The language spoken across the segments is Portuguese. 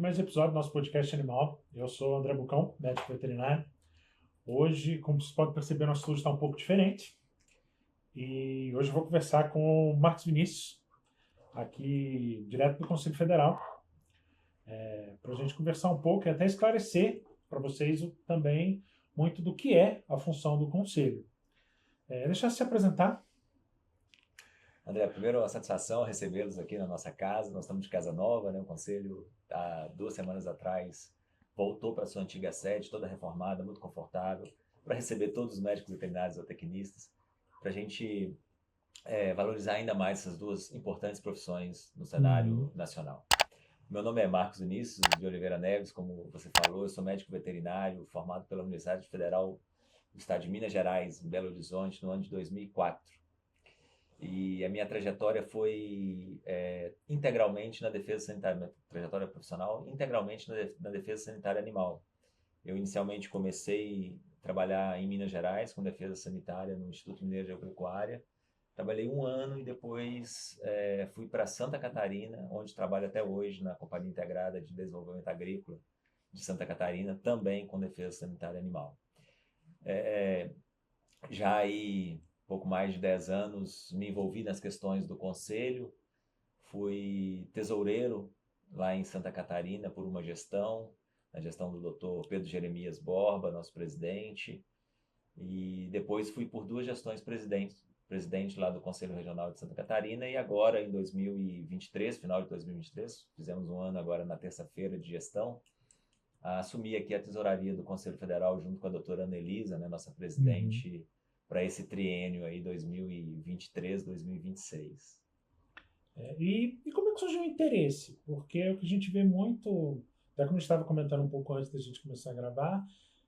mais um episódio do nosso podcast Animal. Eu sou o André Bucão, médico veterinário. Hoje, como vocês podem perceber, nosso estúdio está um pouco diferente. E hoje eu vou conversar com o Marcos Vinícius, aqui direto do Conselho Federal, para a gente conversar um pouco e até esclarecer para vocês também muito do que é a função do Conselho. Deixa eu se apresentar. André, primeiro, uma satisfação recebê-los aqui na nossa casa. Nós estamos de casa nova, né? O Conselho, há 2 semanas atrás, voltou para a sua antiga sede, toda reformada, muito confortável, para receber todos os médicos veterinários e zootecnistas, para a gente valorizar ainda mais essas duas importantes profissões no cenário nacional. Meu nome é Marcos Vinícius de Oliveira Neves, como você falou, eu sou médico veterinário formado pela Universidade Federal do Estado de Minas Gerais, em Belo Horizonte, no ano de 2004. E a minha trajetória foi integralmente na defesa sanitária, minha trajetória profissional integralmente na defesa sanitária animal. Eu inicialmente comecei a trabalhar em Minas Gerais com defesa sanitária no Instituto Mineiro de Agropecuária. Trabalhei 1 ano e depois fui para Santa Catarina, onde trabalho até hoje na Companhia Integrada de Desenvolvimento Agrícola de Santa Catarina, também com defesa sanitária animal. Já aí pouco mais de 10 anos, me envolvi nas questões do Conselho, fui tesoureiro lá em Santa Catarina por uma gestão, a gestão do Dr. Pedro Jeremias Borba, nosso presidente, e depois fui por 2 gestões presidente lá do Conselho Regional de Santa Catarina, e agora em 2023, final de 2023, fizemos 1 ano agora na terça-feira de gestão, assumi aqui a tesouraria do Conselho Federal junto com a doutora Ana Elisa, né, nossa presidente, para esse triênio aí 2023-2026. E como é que surgiu o interesse? Porque é o que a gente vê muito, até como a gente estava comentando um pouco antes da gente começar a gravar,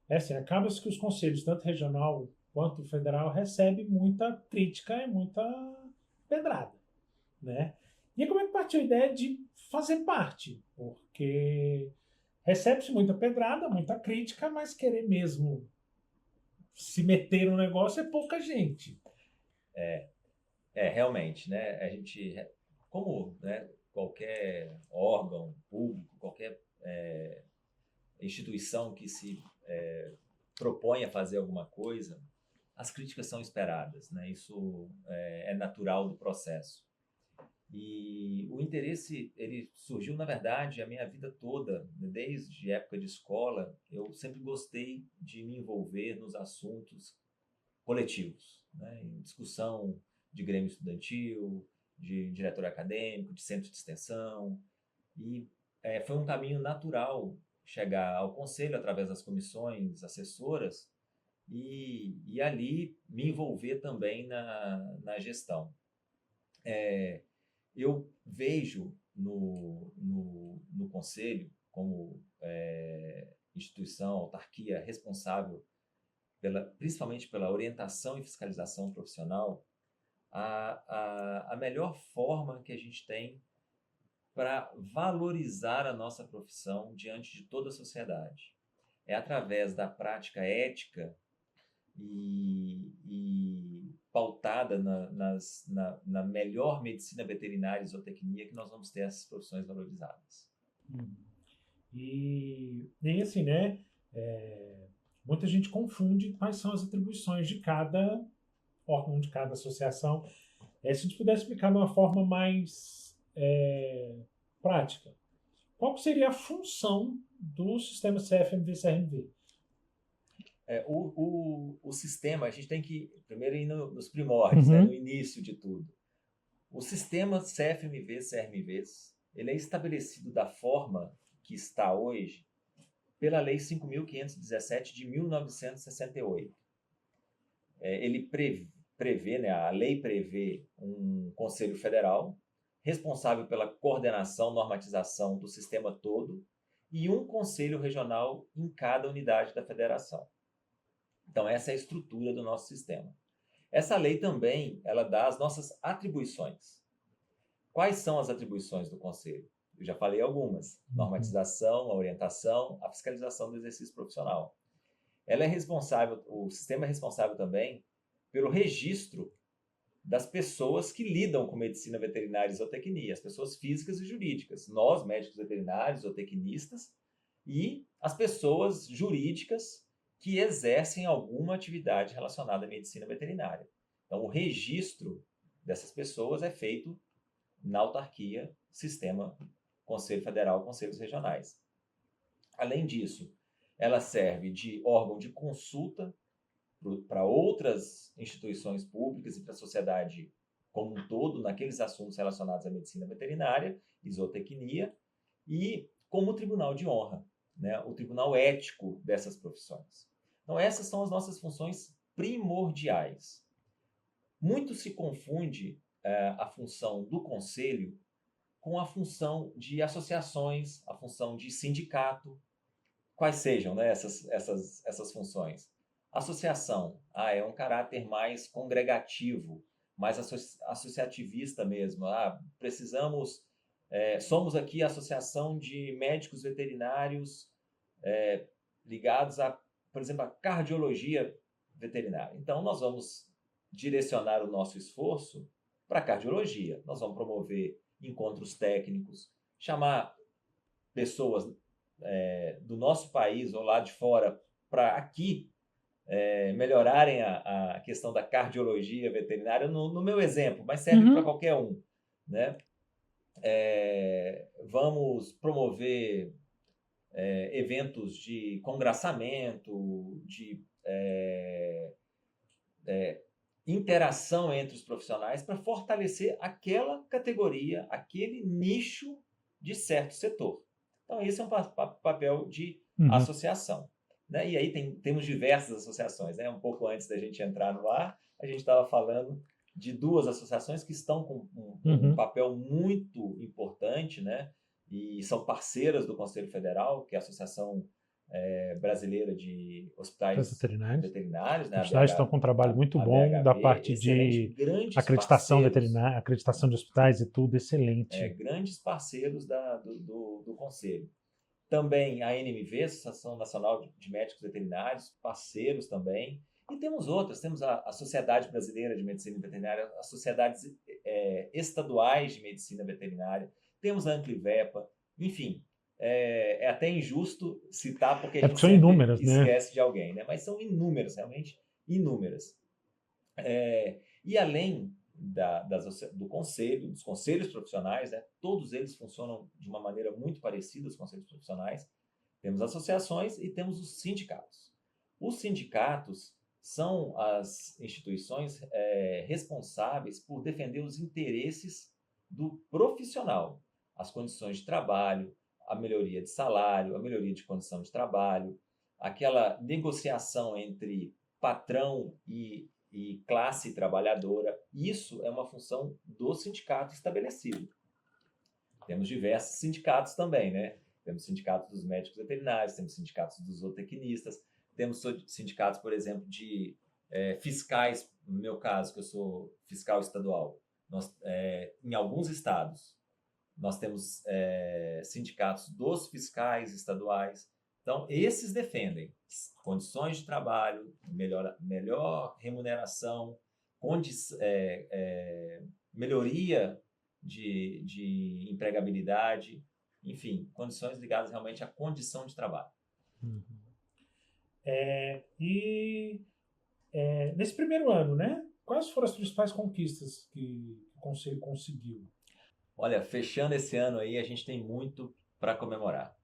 assim, acaba-se que os conselhos, tanto regional quanto federal, recebem muita crítica e muita pedrada, né? E como é que partiu a ideia de fazer parte? Porque recebe-se muita pedrada, muita crítica, mas querer mesmo se meter no negócio é pouca gente. Realmente, né? A gente, como, né, qualquer órgão público, qualquer instituição que se propõe a fazer alguma coisa, as críticas são esperadas, né? Isso é natural do processo. E o interesse, ele surgiu, na verdade, a minha vida toda, desde época de escola, eu sempre gostei de me envolver nos assuntos coletivos, né? Em discussão de grêmio estudantil, de diretor acadêmico, de centro de extensão, e foi um caminho natural chegar ao conselho através das comissões assessoras e ali me envolver também na gestão. Eu vejo no conselho como instituição, autarquia responsável principalmente pela orientação e fiscalização profissional, a melhor forma que a gente tem para valorizar a nossa profissão diante de toda a sociedade. É através da prática ética e pautada na melhor medicina veterinária e zootecnia que nós vamos ter essas profissões valorizadas. E assim, né? Muita gente confunde quais são as atribuições de cada órgão, de cada associação. Se a gente pudesse explicar de uma forma mais prática, qual seria a função do sistema CFMV-CRMV? O sistema, a gente tem que primeiro ir nos primórdios, né, no início de tudo. O sistema CFMV-CRMVs, ele é estabelecido da forma que está hoje pela Lei 5.517 de 1968. Ele prevê, né, a lei prevê um Conselho Federal responsável pela coordenação, normatização do sistema todo e um Conselho Regional em cada unidade da federação. Então, essa é a estrutura do nosso sistema. Essa lei também, ela dá as nossas atribuições. Quais são as atribuições do Conselho? Eu já falei algumas. Normatização, a orientação, a fiscalização do exercício profissional. Ela é responsável, o sistema é responsável também pelo registro das pessoas que lidam com medicina veterinária e zootecnia, as pessoas físicas e jurídicas. Nós, médicos veterinários, zootecnistas, e as pessoas jurídicas que exercem alguma atividade relacionada à medicina veterinária. Então, o registro dessas pessoas é feito na autarquia, sistema Conselho Federal, Conselhos Regionais. Além disso, ela serve de órgão de consulta para outras instituições públicas e para a sociedade como um todo, naqueles assuntos relacionados à medicina veterinária e zootecnia, e como tribunal de honra, né? O tribunal ético dessas profissões. Então, essas são as nossas funções primordiais. Muito se confunde a função do conselho com a função de associações, a função de sindicato, quais sejam, né, essas funções. Associação é um caráter mais congregativo, mais associativista mesmo. Somos aqui a Associação de Médicos Veterinários ligados por exemplo, a cardiologia veterinária. Então, nós vamos direcionar o nosso esforço para a cardiologia. Nós vamos promover encontros técnicos, chamar pessoas do nosso país ou lá de fora para aqui melhorarem a questão da cardiologia veterinária, no meu exemplo, mas serve para qualquer um, né? Vamos promover eventos de congraçamento, de interação entre os profissionais para fortalecer aquela categoria, aquele nicho de certo setor. Então, esse é um papel de associação, né? E aí temos diversas associações, né? Um pouco antes da gente entrar no ar, a gente estava falando de duas associações que estão com um papel muito importante, né? E são parceiras do Conselho Federal, que é a Associação Brasileira de Hospitais Veterinários, né? Os hospitais estão com um trabalho muito bom da parte de acreditação veterinária, acreditação de hospitais e tudo, excelente. Grandes parceiros do Conselho. Também a NMV, Associação Nacional de Médicos Veterinários, parceiros também. E temos outras, temos a Sociedade Brasileira de Medicina Veterinária, as sociedades estaduais de medicina veterinária, temos a Anclivepa, enfim, é até injusto citar porque a gente são inúmeras, esquece de alguém, né? Mas são inúmeras, realmente inúmeras. E além do conselho, dos conselhos profissionais, né? Todos eles funcionam de uma maneira muito parecida, os conselhos profissionais. Temos associações e temos os sindicatos. Os sindicatos são as instituições responsáveis por defender os interesses do profissional, as condições de trabalho, a melhoria de salário, a melhoria de condição de trabalho, aquela negociação entre patrão e classe trabalhadora. Isso é uma função do sindicato estabelecido. Temos diversos sindicatos também, né? Temos sindicatos dos médicos veterinários, temos sindicatos dos zootecnistas, temos sindicatos, por exemplo, de fiscais, no meu caso, que eu sou fiscal estadual. Em alguns estados, nós temos sindicatos dos fiscais estaduais. Então, esses defendem condições de trabalho, melhor remuneração, melhoria de empregabilidade, enfim, condições ligadas realmente à condição de trabalho. Nesse primeiro ano, né? Quais foram as principais conquistas que o Conselho conseguiu? Olha, fechando esse ano aí, a gente tem muito para comemorar.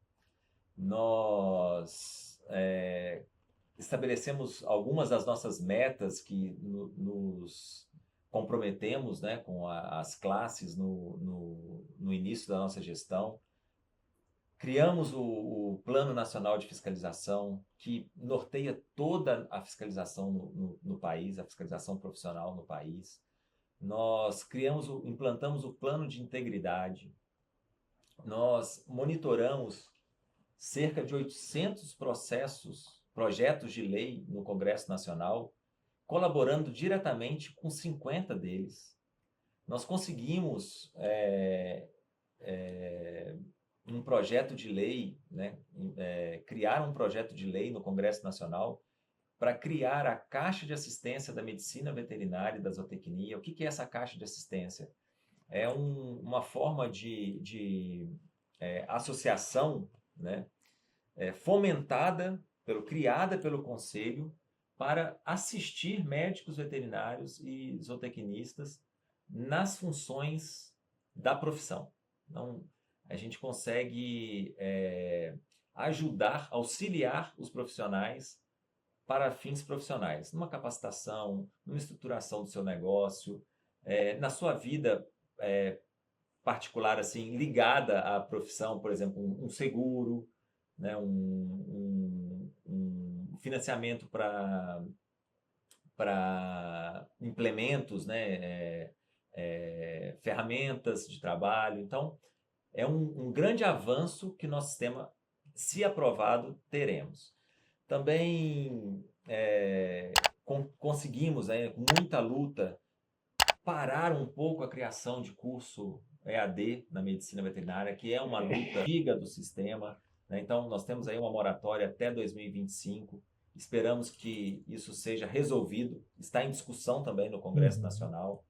Nós estabelecemos algumas das nossas metas que nos comprometemos, né, com as classes no início da nossa gestão. Criamos o Plano Nacional de Fiscalização, que norteia toda a fiscalização no país, a fiscalização profissional no país. Nós implantamos o Plano de Integridade. Nós monitoramos cerca de 800 projetos de lei no Congresso Nacional, colaborando diretamente com 50 deles. Nós conseguimos um projeto de lei, né, criar um projeto de lei no Congresso Nacional para criar a Caixa de Assistência da Medicina Veterinária e da Zootecnia. O que é essa Caixa de Assistência? É uma forma de associação, né, criada pelo Conselho para assistir médicos veterinários e zootecnistas nas funções da profissão. Então, a gente consegue ajudar, auxiliar os profissionais para fins profissionais, numa capacitação, numa estruturação do seu negócio, na sua vida particular, assim, ligada à profissão, por exemplo, um seguro, né, um financiamento para implementos, né, ferramentas de trabalho. Então, é um grande avanço que nosso sistema, se aprovado, teremos. Também conseguimos, com muita luta, parar um pouco a criação de curso EAD na medicina veterinária, que é uma luta antiga do sistema, né? Então, nós temos aí uma moratória até 2025. Esperamos que isso seja resolvido. Está em discussão também no Congresso Nacional.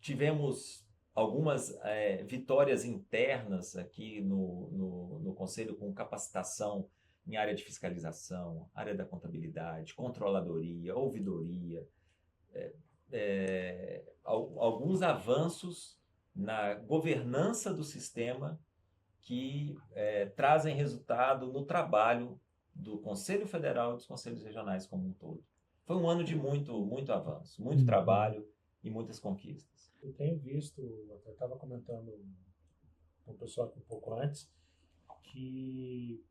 Tivemos algumas vitórias internas aqui no Conselho, com capacitação em área de fiscalização, área da contabilidade, controladoria, ouvidoria, alguns avanços na governança do sistema que trazem resultado no trabalho do Conselho Federal e dos Conselhos Regionais como um todo. Foi um ano de muito avanço, muito trabalho e muitas conquistas. Eu tenho visto, eu estava comentando com o pessoal aqui um pouco antes, que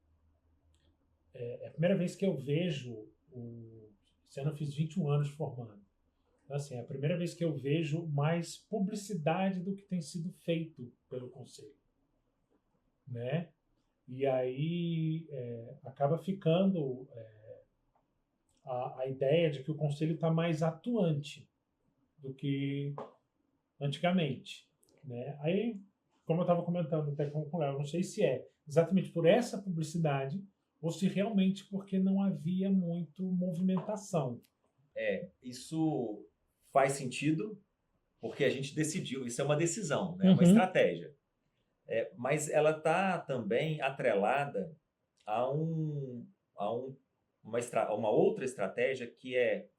é a primeira vez que eu vejo, esse ano eu fiz 21 anos formando. Então, assim, é a primeira vez que eu vejo mais publicidade do que tem sido feito pelo Conselho, né? E aí acaba ficando a ideia de que o Conselho está mais atuante do que antigamente, né? Aí, como eu estava comentando até com o Léo, eu não sei se é exatamente por essa publicidade ou se realmente porque não havia muito movimentação. Isso faz sentido porque a gente decidiu, isso é uma decisão, né? Uma estratégia. Mas ela está também atrelada a uma outra estratégia, que é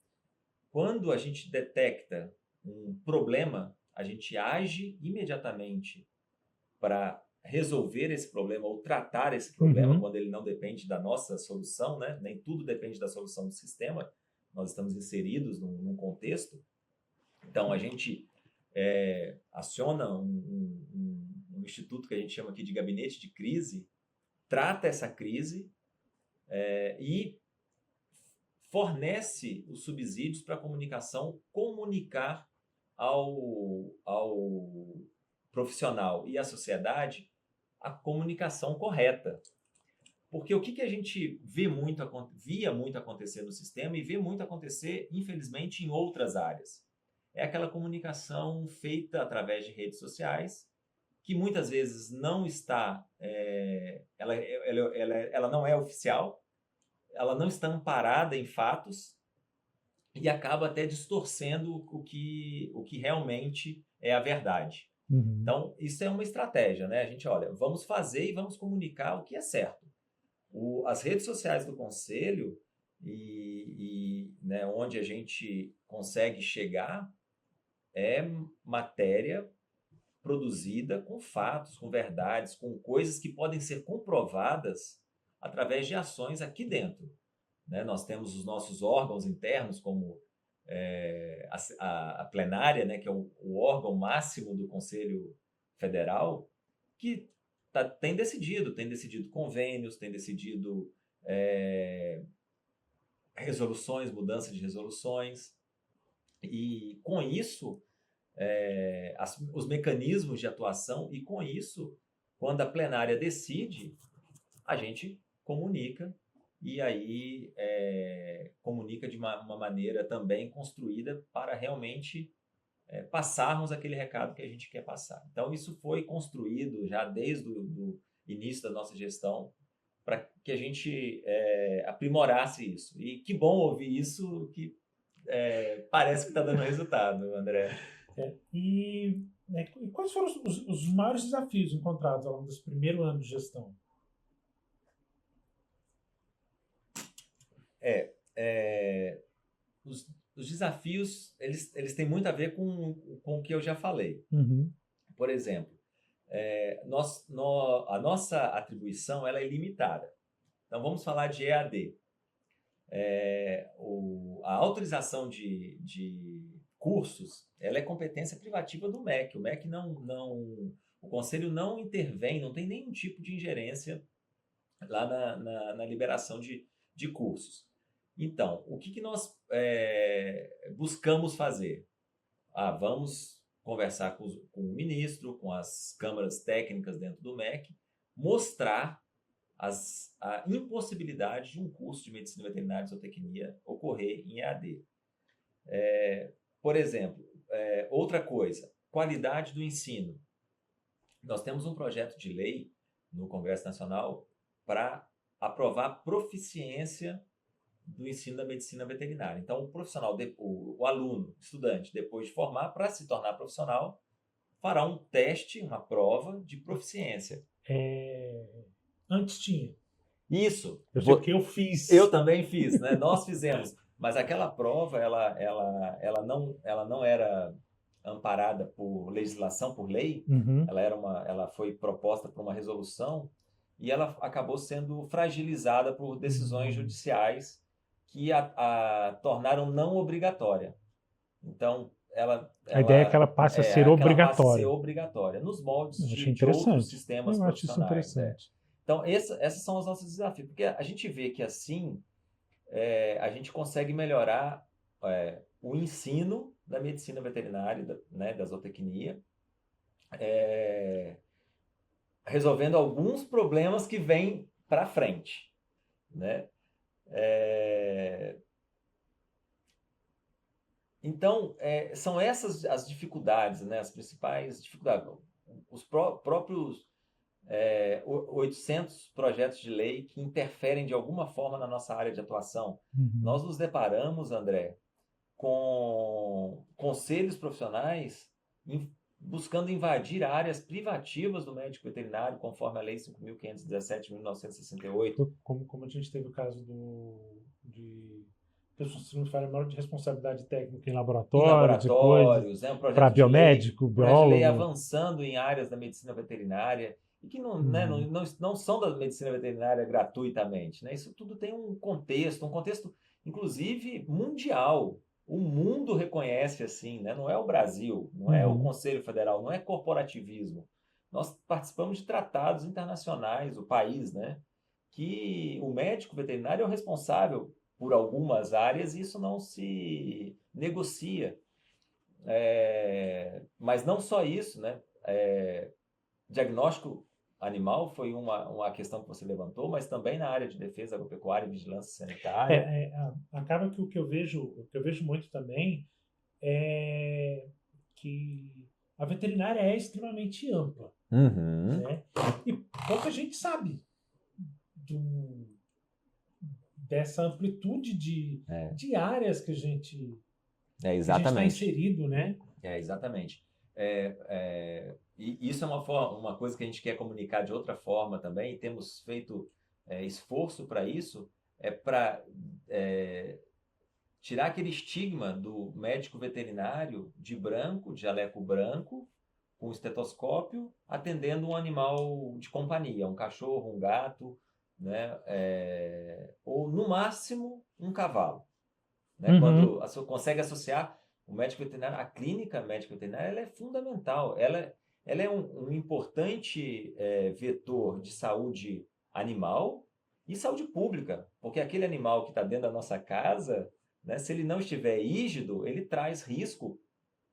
quando a gente detecta um problema, a gente age imediatamente para resolver esse problema ou tratar esse problema, quando ele não depende da nossa solução, né? Nem tudo depende da solução do sistema, nós estamos inseridos num contexto. Então, a gente aciona um instituto que a gente chama aqui de gabinete de crise, trata essa crise e fornece os subsídios para a comunicação, comunicar ao profissional e à sociedade a comunicação correta. Porque o que a gente via muito acontecer no sistema e vê muito acontecer, infelizmente, em outras áreas. É aquela comunicação feita através de redes sociais, que muitas vezes não está, ela não é oficial, ela não está amparada em fatos e acaba até distorcendo o que realmente é a verdade. Então, isso é uma estratégia, né? A gente, olha, vamos fazer e vamos comunicar o que é certo. As redes sociais do Conselho né, onde a gente consegue chegar é matéria produzida com fatos, com verdades, com coisas que podem ser comprovadas através de ações aqui dentro, né? Nós temos os nossos órgãos internos, como a plenária, né, que é o órgão máximo do Conselho Federal, que tem decidido convênios, tem decidido resoluções, mudança de resoluções, e com isso os mecanismos de atuação, e com isso, quando a plenária decide, a gente comunica, e aí comunica de uma maneira também construída para realmente passarmos aquele recado que a gente quer passar. Então, isso foi construído já desde o início da nossa gestão para que a gente aprimorasse isso. E que bom ouvir isso, que parece que está dando resultado, André. E quais foram os maiores desafios encontrados ao longo desse primeiro ano de gestão? Os desafios, eles têm muito a ver com o que eu já falei. Uhum. Por exemplo, a nossa atribuição ela é ilimitada. Então, vamos falar de EAD. A autorização de cursos ela é competência privativa do MEC. O MEC o Conselho não intervém, não tem nenhum tipo de ingerência lá na liberação de cursos. Então, o que nós buscamos fazer? Vamos conversar com o ministro, com as câmaras técnicas dentro do MEC, mostrar a impossibilidade de um curso de medicina veterinária e zootecnia ocorrer em EAD. Por exemplo, outra coisa, qualidade do ensino. Nós temos um projeto de lei no Congresso Nacional para aprovar proficiência do ensino da medicina veterinária. Então, o profissional, o aluno, estudante, depois de formar, para se tornar profissional, fará um teste, uma prova de proficiência. Antes tinha. Isso. Porque eu fiz. Eu também fiz, né? Nós fizemos. Mas aquela prova, ela não era amparada por legislação, por lei. Uhum. Ela foi proposta por uma resolução e ela acabou sendo fragilizada por decisões judiciais que a tornaram não obrigatória. Então, a ideia é que ela passe a ser obrigatória. Nos moldes de outros sistemas profissionais. Eu acho isso interessante. Então, esses são os nossos desafios. Porque a gente vê que assim a gente consegue melhorar o ensino da medicina veterinária, da zootecnia, resolvendo alguns problemas que vêm para frente, né? Então, são essas as dificuldades, né? As principais dificuldades. Os próprios 800 projetos de lei que interferem de alguma forma na nossa área de atuação. Uhum. Nós nos deparamos, André, com conselhos profissionais buscando invadir áreas privativas do médico veterinário, conforme a Lei 5.517 de 1968. Como a gente teve o caso de responsabilidade técnica em laboratórios, um para biomédico, biólogo. Lei avançando em áreas da medicina veterinária e que não são da medicina veterinária gratuitamente, né? Isso tudo tem um contexto inclusive mundial. O mundo reconhece assim, né? Não é o Brasil, não é o Conselho Federal, não é corporativismo. Nós participamos de tratados internacionais, o país, né? Que o médico veterinário é o responsável por algumas áreas e isso não se negocia. Mas não só isso, né? Diagnóstico animal foi uma questão que você levantou, mas também na área de defesa agropecuária e vigilância sanitária. Acaba que o que eu vejo muito também é que a veterinária é extremamente ampla. Uhum. Né? E pouca gente sabe dessa amplitude de áreas que a gente está inserido, né? Exatamente. E isso é uma coisa que a gente quer comunicar de outra forma também, e temos feito esforço para isso, para tirar aquele estigma do médico veterinário de jaleco branco, com estetoscópio, atendendo um animal de companhia, um cachorro, um gato, né? Ou no máximo um cavalo. Né? Uhum. Quando consegue associar o médico veterinário, a clínica médica veterinária, ela é fundamental, ela é um importante vetor de saúde animal e saúde pública, porque aquele animal que está dentro da nossa casa, né, se ele não estiver rígido, ele traz risco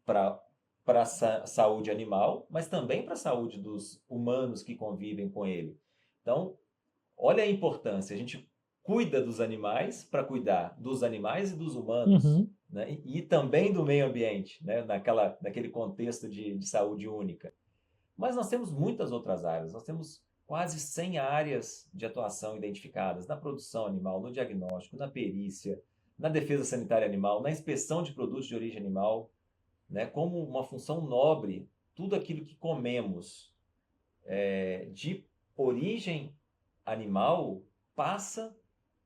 para a saúde animal, mas também para a saúde dos humanos que convivem com ele. Então, olha a importância, a gente cuida dos animais para cuidar dos animais e dos humanos, né? E também do meio ambiente, né? Naquele contexto de saúde única. Mas nós temos muitas outras áreas. Nós temos quase 100 áreas de atuação identificadas na produção animal, no diagnóstico, na perícia, na defesa sanitária animal, na inspeção de produtos de origem animal, né, como uma função nobre, tudo aquilo que comemos de origem animal passa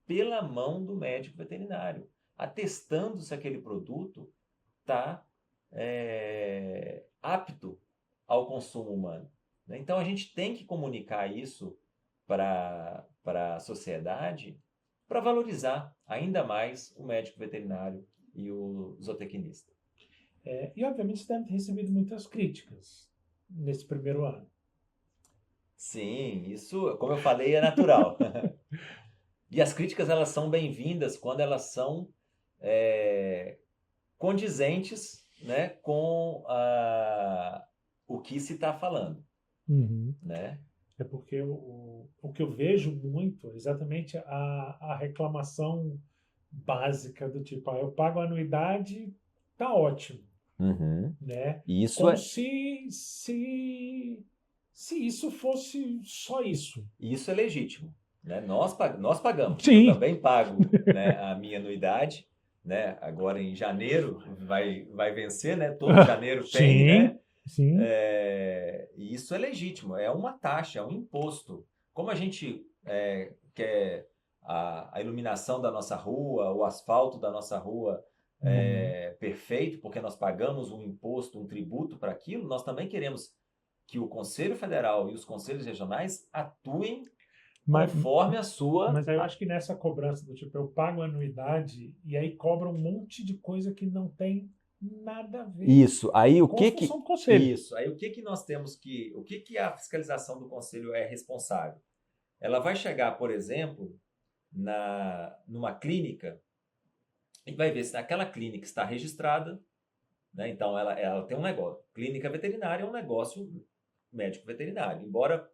pela mão do médico veterinário, atestando se aquele produto está apto ao consumo humano. Né? Então, a gente tem que comunicar isso para a sociedade para valorizar ainda mais o médico veterinário e o zootecnista. E, obviamente, você deve ter recebido muitas críticas nesse primeiro ano. Sim, isso, como eu falei, é natural. E as críticas, elas são bem-vindas quando elas são condizentes, né, com o que se está falando. Uhum. Né? É porque o que eu vejo muito é exatamente a reclamação básica do tipo, eu pago a anuidade, tá ótimo. Uhum. Né? Isso Como se isso fosse só isso. Isso é legítimo. Né? Nós pagamos. Sim. Eu também pago, né, a minha anuidade. Né? Agora em janeiro vai vencer, né? Todo janeiro tem, sim, né? Sim. E isso é legítimo, é uma taxa, é um imposto. Como a gente quer a iluminação da nossa rua, o asfalto da nossa rua perfeito, porque nós pagamos um imposto, um tributo para aquilo, nós também queremos que o Conselho Federal e os conselhos regionais atuem conforme a sua... Mas aí eu acho que nessa cobrança do tipo, eu pago anuidade e aí cobra um monte de coisa que não tem nada a ver Isso, aí com a função do conselho. Isso, aí o que nós temos que... O que a fiscalização do conselho é responsável? Ela vai chegar, por exemplo, numa clínica e vai ver se aquela clínica está registrada, né? Então ela tem um negócio. Clínica veterinária é um negócio médico veterinário, embora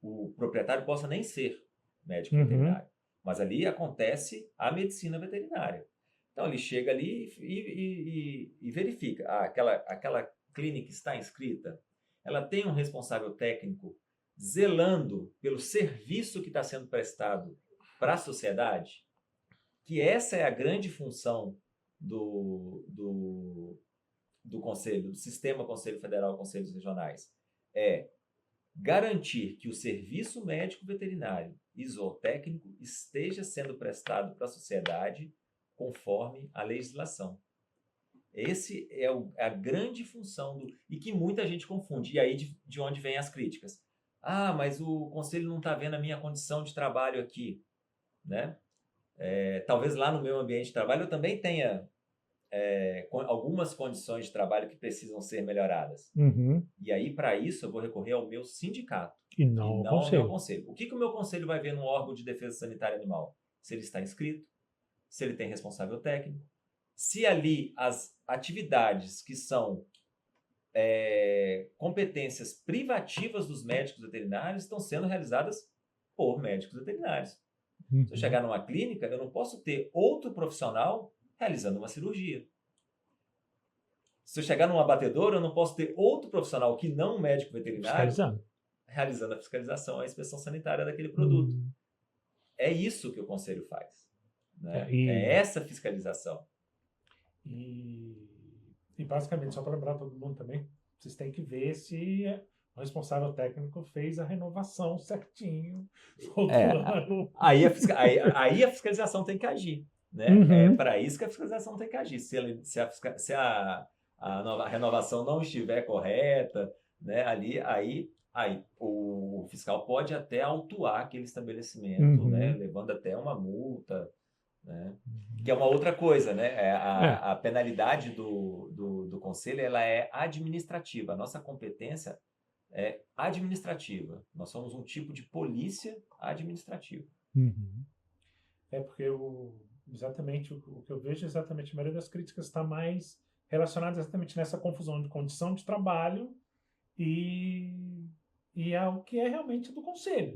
o proprietário possa nem ser médico veterinário, mas ali acontece a medicina veterinária. Então ele chega ali e verifica, aquela clínica está inscrita, ela tem um responsável técnico zelando pelo serviço que está sendo prestado para a sociedade, que essa é a grande função do Conselho, do Sistema Conselho Federal, Conselhos Regionais, garantir que o serviço médico veterinário e zootécnico esteja sendo prestado para a sociedade conforme a legislação. Esse é a grande função e que muita gente confunde. E aí de onde vêm as críticas? Mas o conselho não está vendo a minha condição de trabalho aqui, né? Talvez lá no meu ambiente de trabalho eu também tenha algumas condições de trabalho que precisam ser melhoradas. E aí, para isso, eu vou recorrer ao meu sindicato e não ao meu conselho. O que o meu conselho vai ver no órgão de defesa sanitária animal? Se ele está inscrito, se ele tem responsável técnico, se ali as atividades que são competências privativas dos médicos veterinários estão sendo realizadas por médicos veterinários. Se eu chegar numa clínica, eu não posso ter outro profissional realizando uma cirurgia. Se eu chegar num abatedor, eu não posso ter outro profissional que não um médico veterinário realizando a fiscalização, a inspeção sanitária daquele produto. É isso que o conselho faz. Né? É essa fiscalização. E basicamente, só para lembrar todo mundo também, vocês têm que ver se o responsável técnico fez a renovação certinho. Aí a fiscalização tem que agir. Né? É para isso que a fiscalização tem que agir. Se a renovação não estiver correta, né, aí o fiscal pode até autuar aquele estabelecimento, né, levando até uma multa, né, que é uma outra coisa, né? A penalidade do conselho, ela é administrativa. A nossa competência é administrativa. Nós somos um tipo de polícia administrativa. Porque exatamente o que eu vejo, exatamente a maioria das críticas está mais relacionada exatamente nessa confusão de condição de trabalho e ao que é realmente do conselho.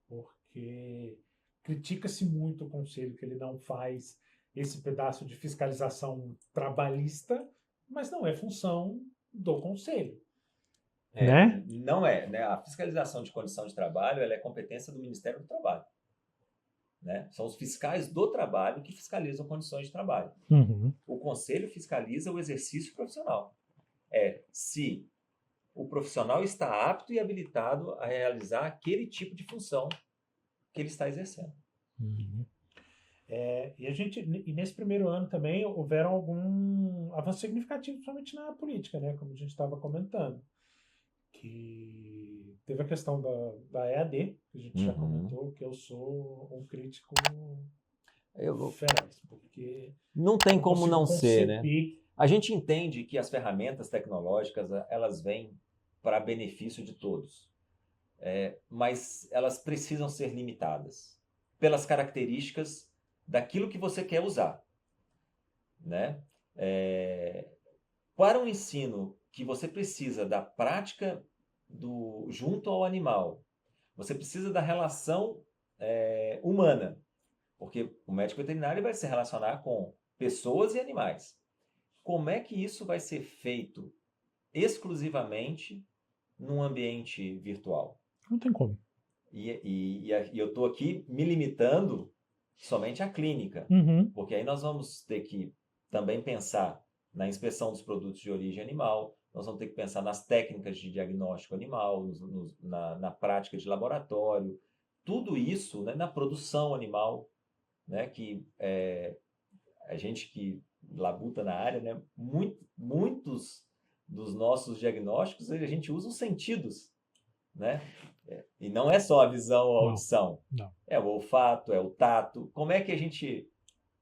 Porque critica-se muito o conselho que ele não faz esse pedaço de fiscalização trabalhista, mas não é função do conselho. né? Não é, né? A fiscalização de condição de trabalho, ela é competência do Ministério do Trabalho, né? São os fiscais do trabalho que fiscalizam condições de trabalho. Uhum. O conselho fiscaliza o exercício profissional. Se o profissional está apto e habilitado a realizar aquele tipo de função que ele está exercendo. Uhum. E nesse primeiro ano também houveram algum avanço significativo, principalmente na política, né? Como a gente estava comentando. Que teve a questão da EAD, que a gente já comentou, que eu sou um crítico feroz, porque não tem não como consigo não ser, né? conceber. A gente entende que as ferramentas tecnológicas, elas vêm para benefício de todos, mas elas precisam ser limitadas pelas características daquilo que você quer usar, né? Para um ensino que você precisa da prática junto ao animal, você precisa da relação humana, porque o médico veterinário vai se relacionar com pessoas e animais. Como é que isso vai ser feito exclusivamente num ambiente virtual? Não tem como. E eu estou aqui me limitando somente à clínica, Uhum. porque aí nós vamos ter que também pensar na inspeção dos produtos de origem animal, nós vamos ter que pensar nas técnicas de diagnóstico animal, na prática de laboratório, tudo isso, né, na produção animal, né, que a gente que labuta na área, né, muitos dos nossos diagnósticos a gente usa os sentidos, né? E não é só a visão ou a audição. Não. É o olfato, é o tato. Como é que a gente...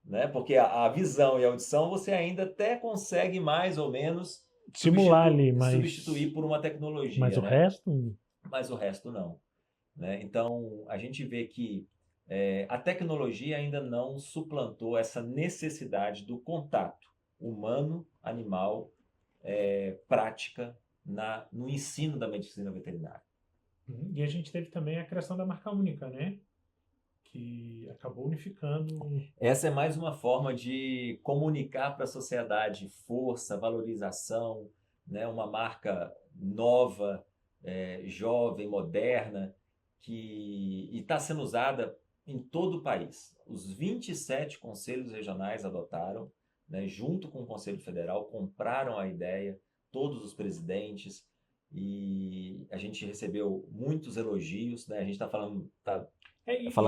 Né? Porque a visão e a audição você ainda até consegue mais ou menos simular ali, mas substituir por uma tecnologia. Mas o né? resto... Mas o resto não. Né? Então, a gente vê que a tecnologia ainda não suplantou essa necessidade do contato humano-animal prática no ensino da medicina veterinária. E a gente teve também a criação da marca única, né? Que acabou unificando. Essa é mais uma forma de comunicar para a sociedade força, valorização, né? Uma marca nova, jovem, moderna, que está sendo usada em todo o país. Os 27 conselhos regionais adotaram, né? Junto com o Conselho Federal, compraram a ideia, todos os presidentes, e a gente recebeu muitos elogios, né? A gente está falando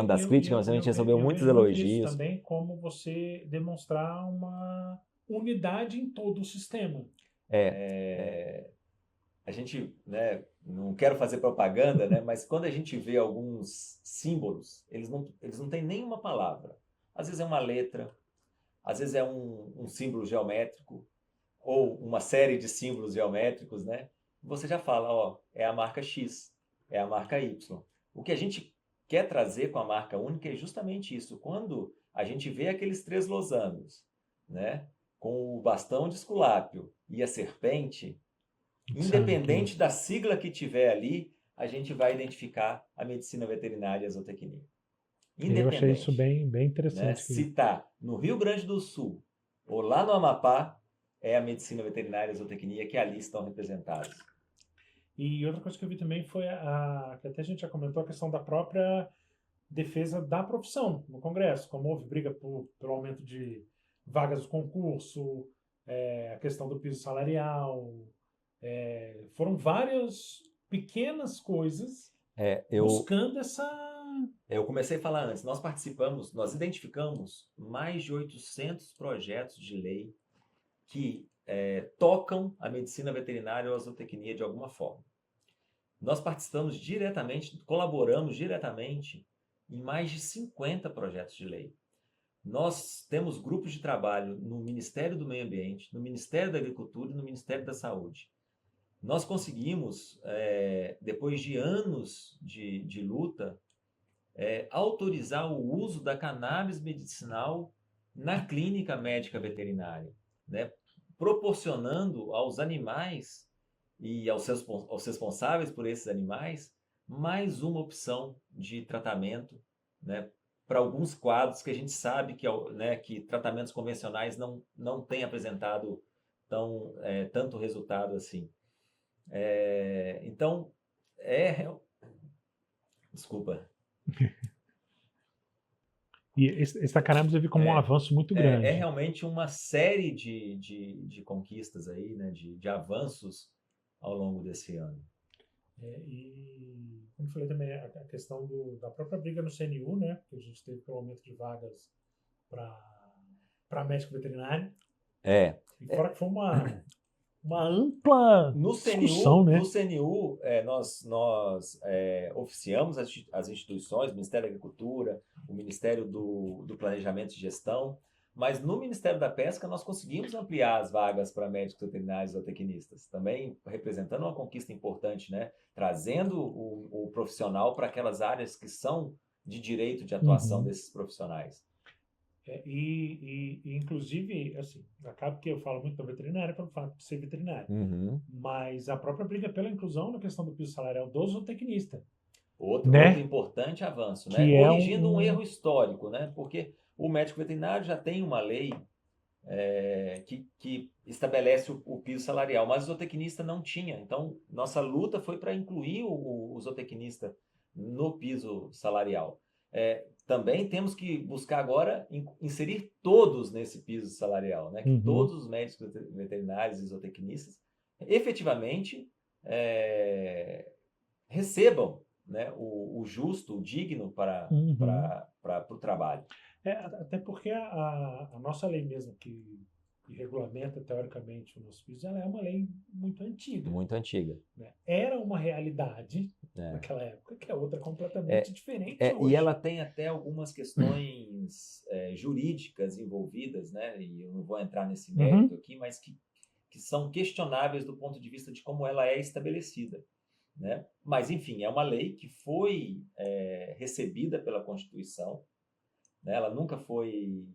das críticas, mas a gente recebeu muitos elogios. Também como você demonstrar uma unidade em todo o sistema. A gente, né, não quero fazer propaganda, né, mas quando a gente vê alguns símbolos, eles não têm nenhuma palavra. Às vezes é uma letra, às vezes é um símbolo geométrico, ou uma série de símbolos geométricos, né? Você já fala, ó, é a marca X, é a marca Y. O que a gente quer trazer com a marca única é justamente isso. Quando a gente vê aqueles 3 losangos, né, com o bastão de Esculápio e a serpente, independente da sigla que tiver ali, a gente vai identificar a medicina veterinária e a zootecnia. Eu achei isso bem interessante. Né? Se está no Rio Grande do Sul ou lá no Amapá, é a medicina veterinária e a zootecnia que ali estão representadas. E outra coisa que eu vi também foi que até a gente já comentou, a questão da própria defesa da profissão no Congresso, como houve briga pelo aumento de vagas do concurso, a questão do piso salarial, foram várias pequenas coisas buscando essa... Eu comecei a falar antes, nós identificamos mais de 800 projetos de lei que tocam a medicina veterinária ou a zootecnia de alguma forma. Nós participamos diretamente, colaboramos diretamente em mais de 50 projetos de lei. Nós temos grupos de trabalho no Ministério do Meio Ambiente, no Ministério da Agricultura e no Ministério da Saúde. Nós conseguimos, depois de anos de luta, autorizar o uso da cannabis medicinal na clínica médica veterinária, né? Proporcionando aos animais e aos responsáveis por esses animais mais uma opção de tratamento, né, para alguns quadros que a gente sabe que tratamentos convencionais não têm apresentado tanto resultado assim. Então, desculpa. E esse cannabis eu vi como um avanço muito grande. É realmente uma série de conquistas aí, né, de avanços ao longo desse ano. E, como eu falei também, a questão da própria briga no CNU, né, que a gente teve pelo aumento de vagas para médico veterinário. E fora que foi uma ampla discussão, né? No CNU, nós oficiamos as instituições, o Ministério da Agricultura, o Ministério do Planejamento e Gestão, mas no Ministério da Pesca nós conseguimos ampliar as vagas para médicos veterinários e zootecnistas, também representando uma conquista importante, né? Trazendo o profissional para aquelas áreas que são de direito de atuação desses profissionais. Inclusive, assim, acaba que eu falo muito da veterinária pelo fato de ser veterinário. Mas a própria briga pela inclusão na questão do piso salarial do zootecnista. Outro importante avanço, né? Corrigindo um erro histórico, né? Porque o médico veterinário já tem uma lei que estabelece o piso salarial, mas o zootecnista não tinha. Então, nossa luta foi para incluir o zootecnista no piso salarial. Também temos que buscar agora inserir todos nesse piso salarial, né? Que todos os médicos veterinários e zootecnistas efetivamente recebam, né, o justo, o digno para o trabalho. Até porque a nossa lei mesmo que regulamenta teoricamente o nosso piso, ela é uma lei muito antiga. Muito antiga. Né? Era uma realidade naquela época que é outra completamente diferente hoje. E ela tem até algumas questões jurídicas envolvidas, né? E eu não vou entrar nesse mérito aqui, mas que são questionáveis do ponto de vista de como ela é estabelecida. Né? Mas, enfim, é uma lei que foi recebida pela Constituição, né? Ela nunca foi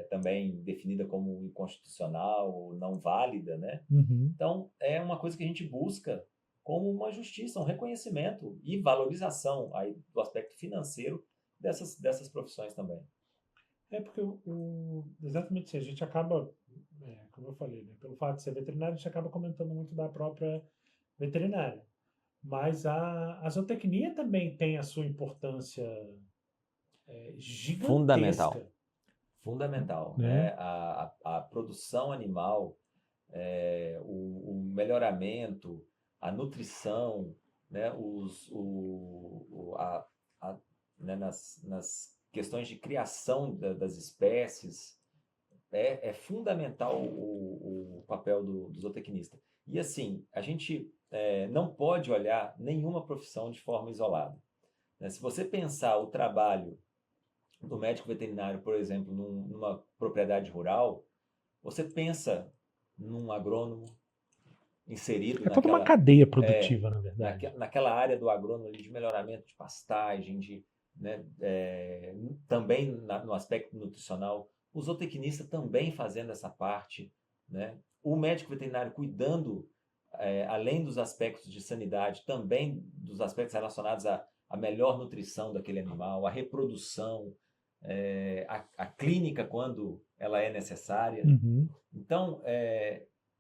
também definida como inconstitucional ou não válida, né? Então, é uma coisa que a gente busca como uma justiça, um reconhecimento e valorização aí do aspecto financeiro dessas profissões também. Porque exatamente assim, a gente acaba, como eu falei, né? Pelo fato de ser veterinário, a gente acaba comentando muito da própria veterinária. Mas a zootecnia também tem a sua importância gigantesca. Fundamental. Né? A produção animal, o melhoramento, a nutrição, né? Né? Nas questões de criação das espécies, é fundamental o papel do zootecnista. E assim, a gente não pode olhar nenhuma profissão de forma isolada. Né? Se você pensar o trabalho do médico veterinário, por exemplo, numa propriedade rural, você pensa num agrônomo inserido toda uma cadeia produtiva, na verdade. Naquela área do agrônomo de melhoramento de pastagem, né, também no aspecto nutricional, o zootecnista também fazendo essa parte, né? O médico veterinário cuidando, além dos aspectos de sanidade, também dos aspectos relacionados à melhor nutrição daquele animal, à reprodução, a clínica quando ela é necessária. Então,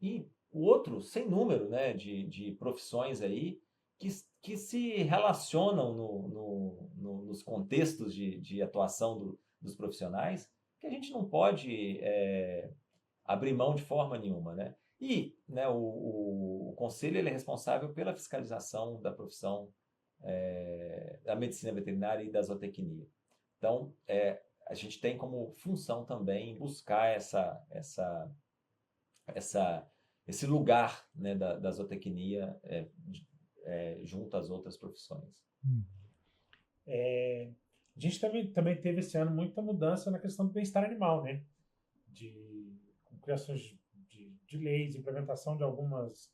e o outro, sem número, né, de profissões aí que se relacionam nos contextos de atuação dos profissionais, que a gente não pode abrir mão de forma nenhuma, né? E, né, o Conselho ele é responsável pela fiscalização da profissão da medicina veterinária e da zootecnia. Então, a gente tem como função também buscar esse lugar, né, da zootecnia junto às outras profissões. A gente também teve esse ano muita mudança na questão do bem-estar animal, né? Com criações de leis, implementação de algumas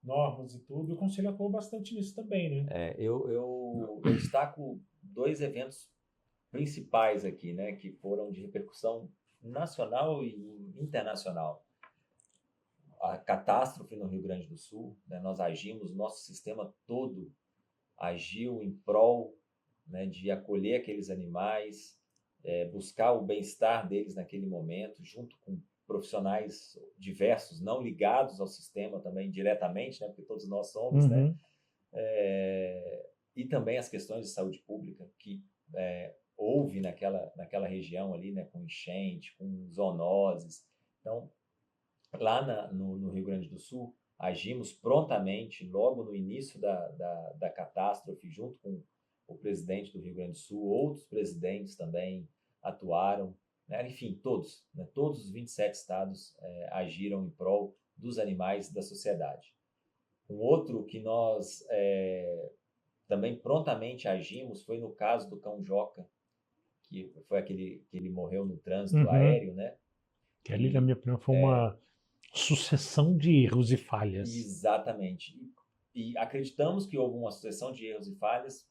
normas e tudo, e o Conselho atuou bastante nisso também, né? Eu destaco 2 eventos principais aqui, né, que foram de repercussão nacional e internacional. A catástrofe no Rio Grande do Sul, né, nós agimos, nosso sistema todo agiu em prol, né, de acolher aqueles animais, buscar o bem-estar deles naquele momento, junto com profissionais diversos, não ligados ao sistema também diretamente, né, porque todos nós somos, né, e também as questões de saúde pública que houve naquela região ali, né, com enchente, com zoonoses. Então, lá no Rio Grande do Sul, agimos prontamente, logo no início da catástrofe, junto com o presidente do Rio Grande do Sul, outros presidentes também atuaram, né? Enfim, todos os 27 estados agiram em prol dos animais da sociedade. Um outro que nós também prontamente agimos foi no caso do cão Joca, que foi aquele que ele morreu no trânsito aéreo, né? Que ali, na minha opinião, foi uma sucessão de erros e falhas. Exatamente. E acreditamos que houve uma sucessão de erros e falhas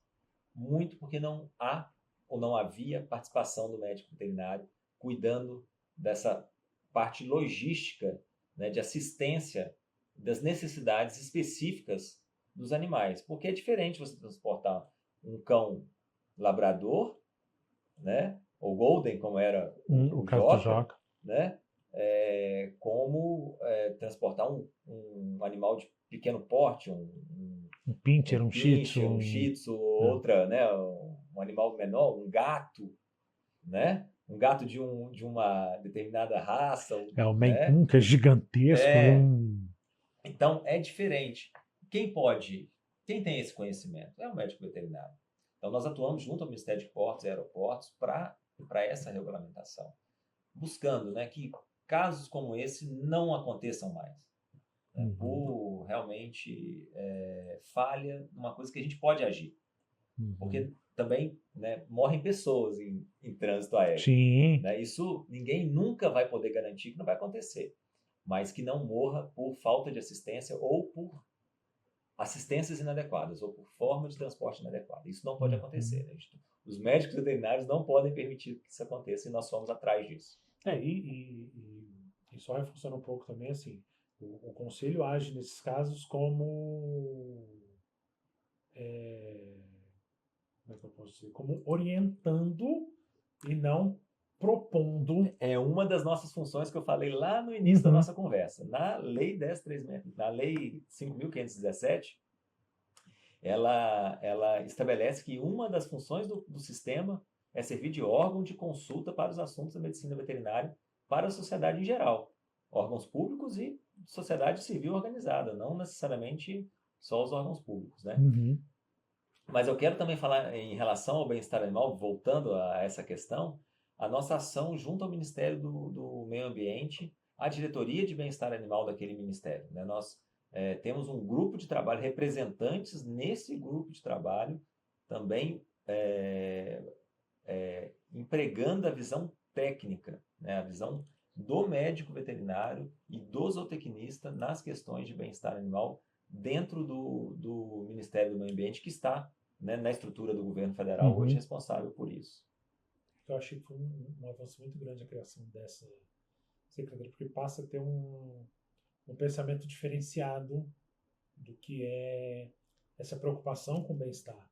muito porque não há ou não havia participação do médico veterinário cuidando dessa parte logística, né, de assistência das necessidades específicas dos animais. Porque é diferente você transportar um cão labrador, né, ou golden, como era o caso do Joca, né, como transportar um animal de pequeno porte, um pincher, um shih tzu, outra, né, um animal menor, um gato, né, um gato de uma determinada raça. O Maine Coon, que é gigantesco. Então, é diferente. Quem tem esse conhecimento? É o médico veterinário. Então, nós atuamos junto ao Ministério de Portos e Aeroportos para essa regulamentação, buscando, né, que casos como esse não aconteçam mais. Né, por realmente falha numa coisa que a gente pode agir. Porque também, né, morrem pessoas em trânsito aéreo. Sim. Né? Isso ninguém nunca vai poder garantir que não vai acontecer. Mas que não morra por falta de assistência ou por assistências inadequadas ou por forma de transporte inadequada. Isso não pode acontecer. Né? Os médicos veterinários não podem permitir que isso aconteça e nós fomos atrás disso. E só reforçando um pouco também, assim, o Conselho age nesses casos como como é que eu posso dizer? Como orientando e não propondo. É uma das nossas funções que eu falei lá no início da nossa conversa. Na Lei 10.366, na Lei 5.517, ela estabelece que uma das funções do sistema é servir de órgão de consulta para os assuntos da medicina veterinária para a sociedade em geral. Órgãos públicos e sociedade civil organizada, não necessariamente só os órgãos públicos, né? Mas eu quero também falar em relação ao bem-estar animal, voltando a essa questão, a nossa ação junto ao Ministério do Meio Ambiente, a diretoria de bem-estar animal daquele ministério. Né? Nós temos um grupo de trabalho, representantes nesse grupo de trabalho, também empregando a visão técnica, né? A visão do médico veterinário e do zootecnista nas questões de bem-estar animal dentro do Ministério do Meio Ambiente, que está, né, na estrutura do governo federal hoje responsável por isso. Eu achei que foi um avanço muito grande a criação dessa secretaria, porque passa a ter um pensamento diferenciado do que é essa preocupação com o bem-estar.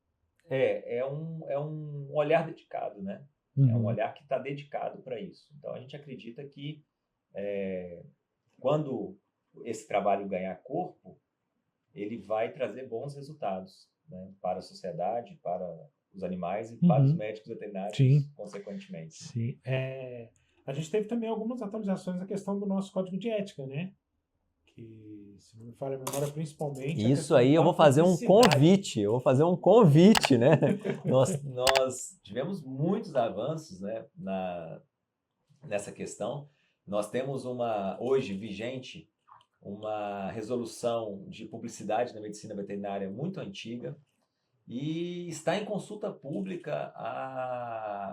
É um olhar dedicado, né? É um olhar que está dedicado para isso. Então, a gente acredita que quando esse trabalho ganhar corpo, ele vai trazer bons resultados, né, para a sociedade, para os animais e para os médicos veterinários, consequentemente. Sim. A gente teve também algumas atualizações na questão do nosso código de ética, né? Que, se não me falha a memória, principalmente... Isso aí eu vou fazer um convite, né? Nós tivemos muitos avanços, né, nessa questão. Nós temos hoje vigente uma resolução de publicidade na medicina veterinária muito antiga e está em consulta pública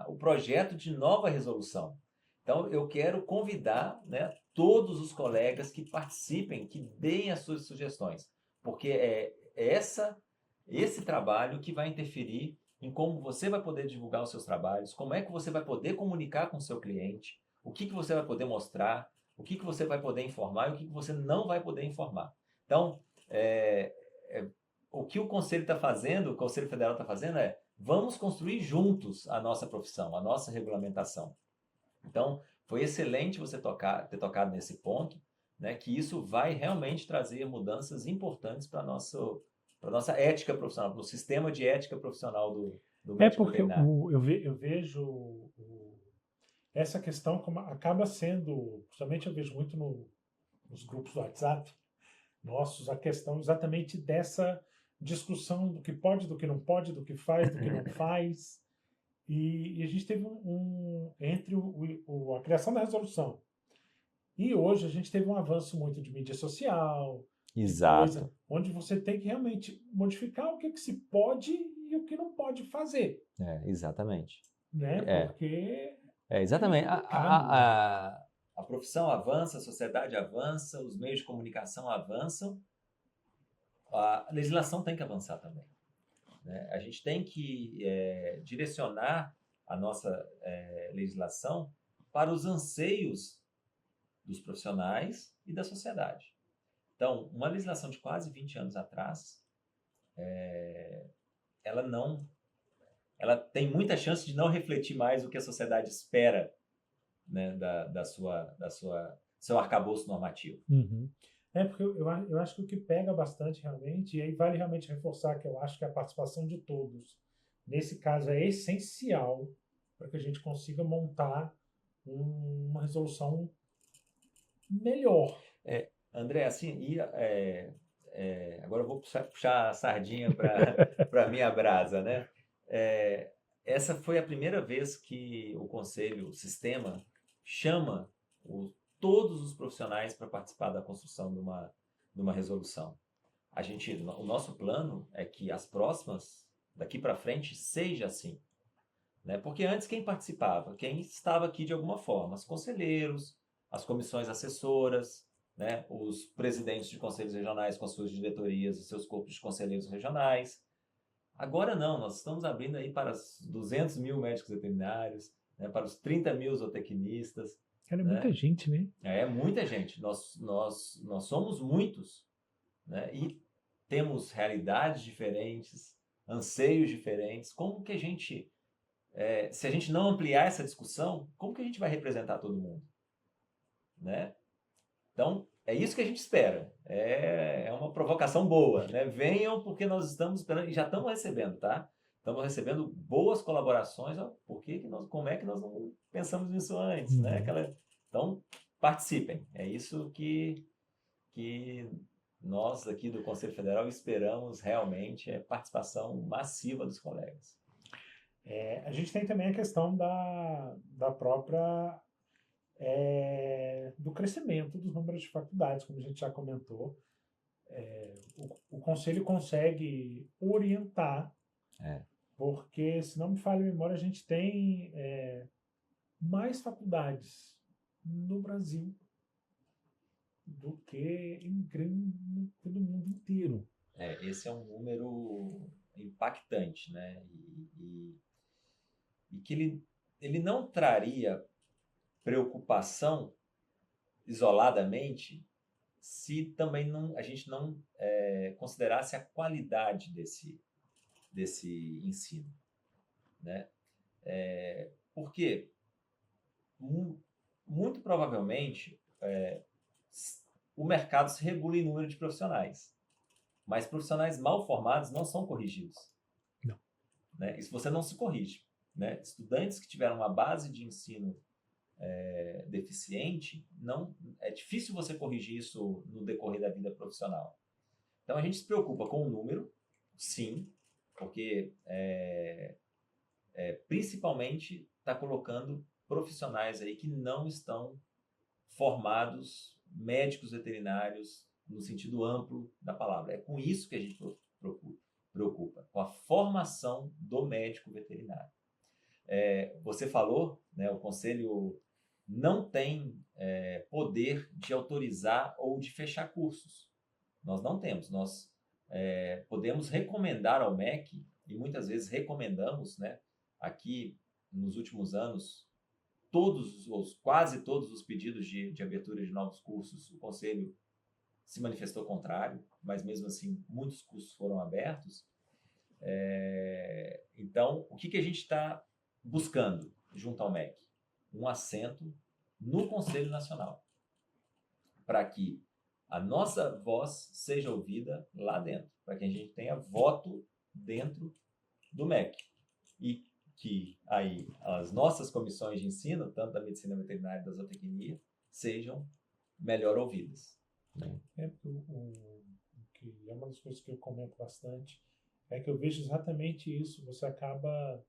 o projeto de nova resolução. Então, eu quero convidar, né, todos os colegas que participem, que deem as suas sugestões, porque é esse trabalho que vai interferir em como você vai poder divulgar os seus trabalhos, como é que você vai poder comunicar com o seu cliente, o que você vai poder mostrar, o que você vai poder informar e o que você não vai poder informar. Então, o que o Conselho está fazendo, o Conselho Federal está fazendo vamos construir juntos a nossa profissão, a nossa regulamentação. Então, foi excelente você ter tocado nesse ponto, né, que isso vai realmente trazer mudanças importantes para a nossa ética profissional, para o sistema de ética profissional do médico Porque veterinário. eu vejo essa questão como acaba sendo, principalmente eu vejo muito nos grupos do WhatsApp nossos, a questão exatamente dessa discussão do que pode, do que não pode, do que faz, do que não faz. E a gente teve entre a criação da resolução e hoje a gente teve um avanço muito de mídia social, de coisa, Exato. onde você tem que realmente modificar o que se pode e o que não pode fazer, Exatamente. né? Porque Exatamente. é complicado, né? A profissão avança, a sociedade avança, os meios de comunicação avançam, a legislação tem que avançar também, né? A gente tem que direcionar a nossa legislação para os anseios dos profissionais e da sociedade. Então, uma legislação de quase 20 anos atrás, ela tem muita chance de não refletir mais o que a sociedade espera, né, seu arcabouço normativo. Uhum. Porque eu acho que o que pega bastante realmente, e aí vale realmente reforçar que eu acho que a participação de todos, nesse caso, é essencial para que a gente consiga montar uma resolução melhor. André, assim, agora eu vou puxar a sardinha para a minha brasa, né? Essa foi a primeira vez que o Conselho, o sistema, chama todos os profissionais para participar da construção de uma resolução. O nosso plano é que as próximas, daqui para frente, seja assim, né? Porque antes quem participava? Quem estava aqui de alguma forma? Os conselheiros, as comissões assessoras, né? Os presidentes de conselhos regionais com as suas diretorias e seus corpos de conselheiros regionais. Agora não, nós estamos abrindo aí para os 200 mil médicos veterinários, né? Para os 30 mil zootecnistas. Cara, é né? muita gente, né? É muita gente. Nós somos muitos, né? E temos realidades diferentes, anseios diferentes. Como que a gente, se a gente não ampliar essa discussão, como que a gente vai representar todo mundo? Né? Então, é isso que a gente espera. É uma provocação boa, né? Venham porque nós estamos esperando e já estamos recebendo, tá? Estamos recebendo boas colaborações. Ó, como é que nós não pensamos nisso antes, né? Então, participem. É isso que nós aqui do Conselho Federal esperamos realmente, participação massiva dos colegas. A gente tem também a questão da própria do crescimento dos números de faculdades, como a gente já comentou. O Conselho consegue orientar, porque, se não me falha a memória, a gente tem mais faculdades no Brasil do que no mundo inteiro. Esse é um número impactante, né? E que ele não traria preocupação isoladamente se também a gente não considerasse a qualidade desse ensino, né? Porque muito provavelmente o mercado se regula em número de profissionais, mas profissionais mal formados não são corrigidos. Não. Né? Isso você não se corrige. Né? Estudantes que tiveram uma base de ensino deficiente, é difícil você corrigir isso no decorrer da vida profissional. Então a gente se preocupa com o número, sim, porque principalmente está colocando profissionais aí que não estão formados, médicos veterinários no sentido amplo da palavra. É com isso que a gente preocupa, com a formação do médico veterinário. Você falou, né, o Conselho não tem poder de autorizar ou de fechar cursos. Nós não temos. Nós podemos recomendar ao MEC, e muitas vezes recomendamos, né, aqui nos últimos anos, quase todos os pedidos de abertura de novos cursos, o Conselho se manifestou contrário, mas mesmo assim muitos cursos foram abertos. Então, o que a gente está buscando junto ao MEC? Um assento no Conselho Nacional, para que a nossa voz seja ouvida lá dentro, para que a gente tenha voto dentro do MEC. E que aí as nossas comissões de ensino, tanto da medicina veterinária e da zootecnia, sejam melhor ouvidas. Que é uma das coisas que eu comento bastante, é que eu vejo exatamente isso. Você acaba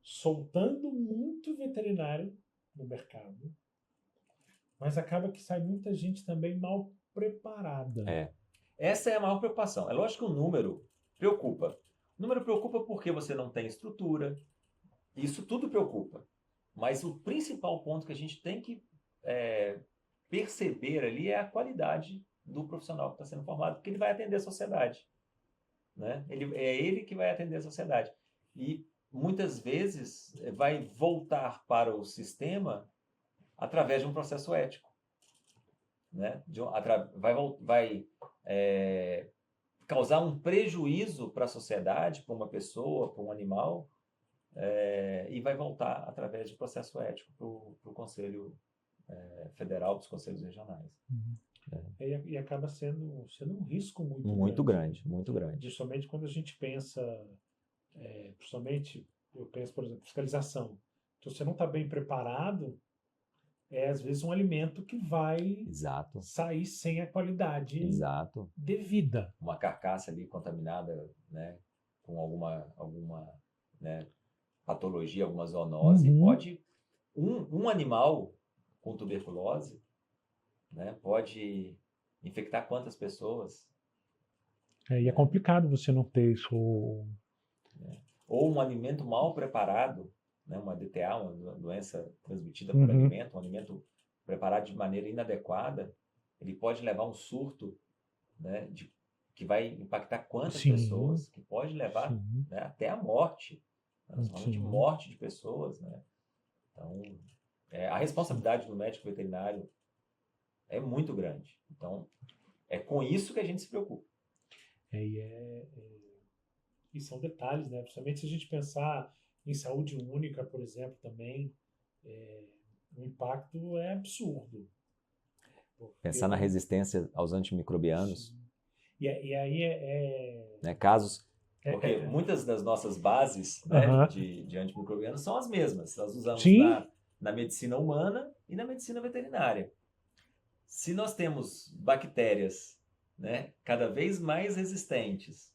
soltando muito veterinário no mercado, mas acaba que sai muita gente também mal preparada. Essa é a maior preocupação. É lógico que o número preocupa. O número preocupa porque você não tem estrutura. Isso tudo preocupa. Mas o principal ponto que a gente tem que perceber ali é a qualidade do profissional que está sendo formado, porque ele vai atender a sociedade. Né? É ele que vai atender a sociedade. E muitas vezes vai voltar para o sistema através de um processo ético. Né? Vai causar um prejuízo para a sociedade, para uma pessoa, para um animal, e vai voltar através de processo ético para o Conselho Federal, para os conselhos regionais. E acaba sendo um risco muito grande. Muito grande. Principalmente quando a gente pensa, eu penso, por exemplo, fiscalização. Se você não está bem preparado, às vezes um alimento que vai sair sem a qualidade devida. Uma carcaça ali contaminada, né, com alguma né, patologia, alguma zoonose, pode... Um animal com tuberculose, né, pode infectar quantas pessoas? E é complicado você não ter isso. Ou um alimento mal preparado, né, uma DTA, uma doença transmitida por alimento, um alimento preparado de maneira inadequada, ele pode levar um surto, né, que vai impactar quantas pessoas, que pode levar, né, até a morte. Nós falamos de morte de pessoas. Né? Então, a responsabilidade do médico veterinário é muito grande. Então, é com isso que a gente se preocupa. E são detalhes, né? Principalmente se a gente pensar em saúde única, por exemplo, também, o impacto é absurdo. Pensar na resistência aos antimicrobianos. E aí né, casos... Porque muitas das nossas bases, né, de antimicrobianos são as mesmas. Nós usamos na medicina humana e na medicina veterinária. Se nós temos bactérias, né, cada vez mais resistentes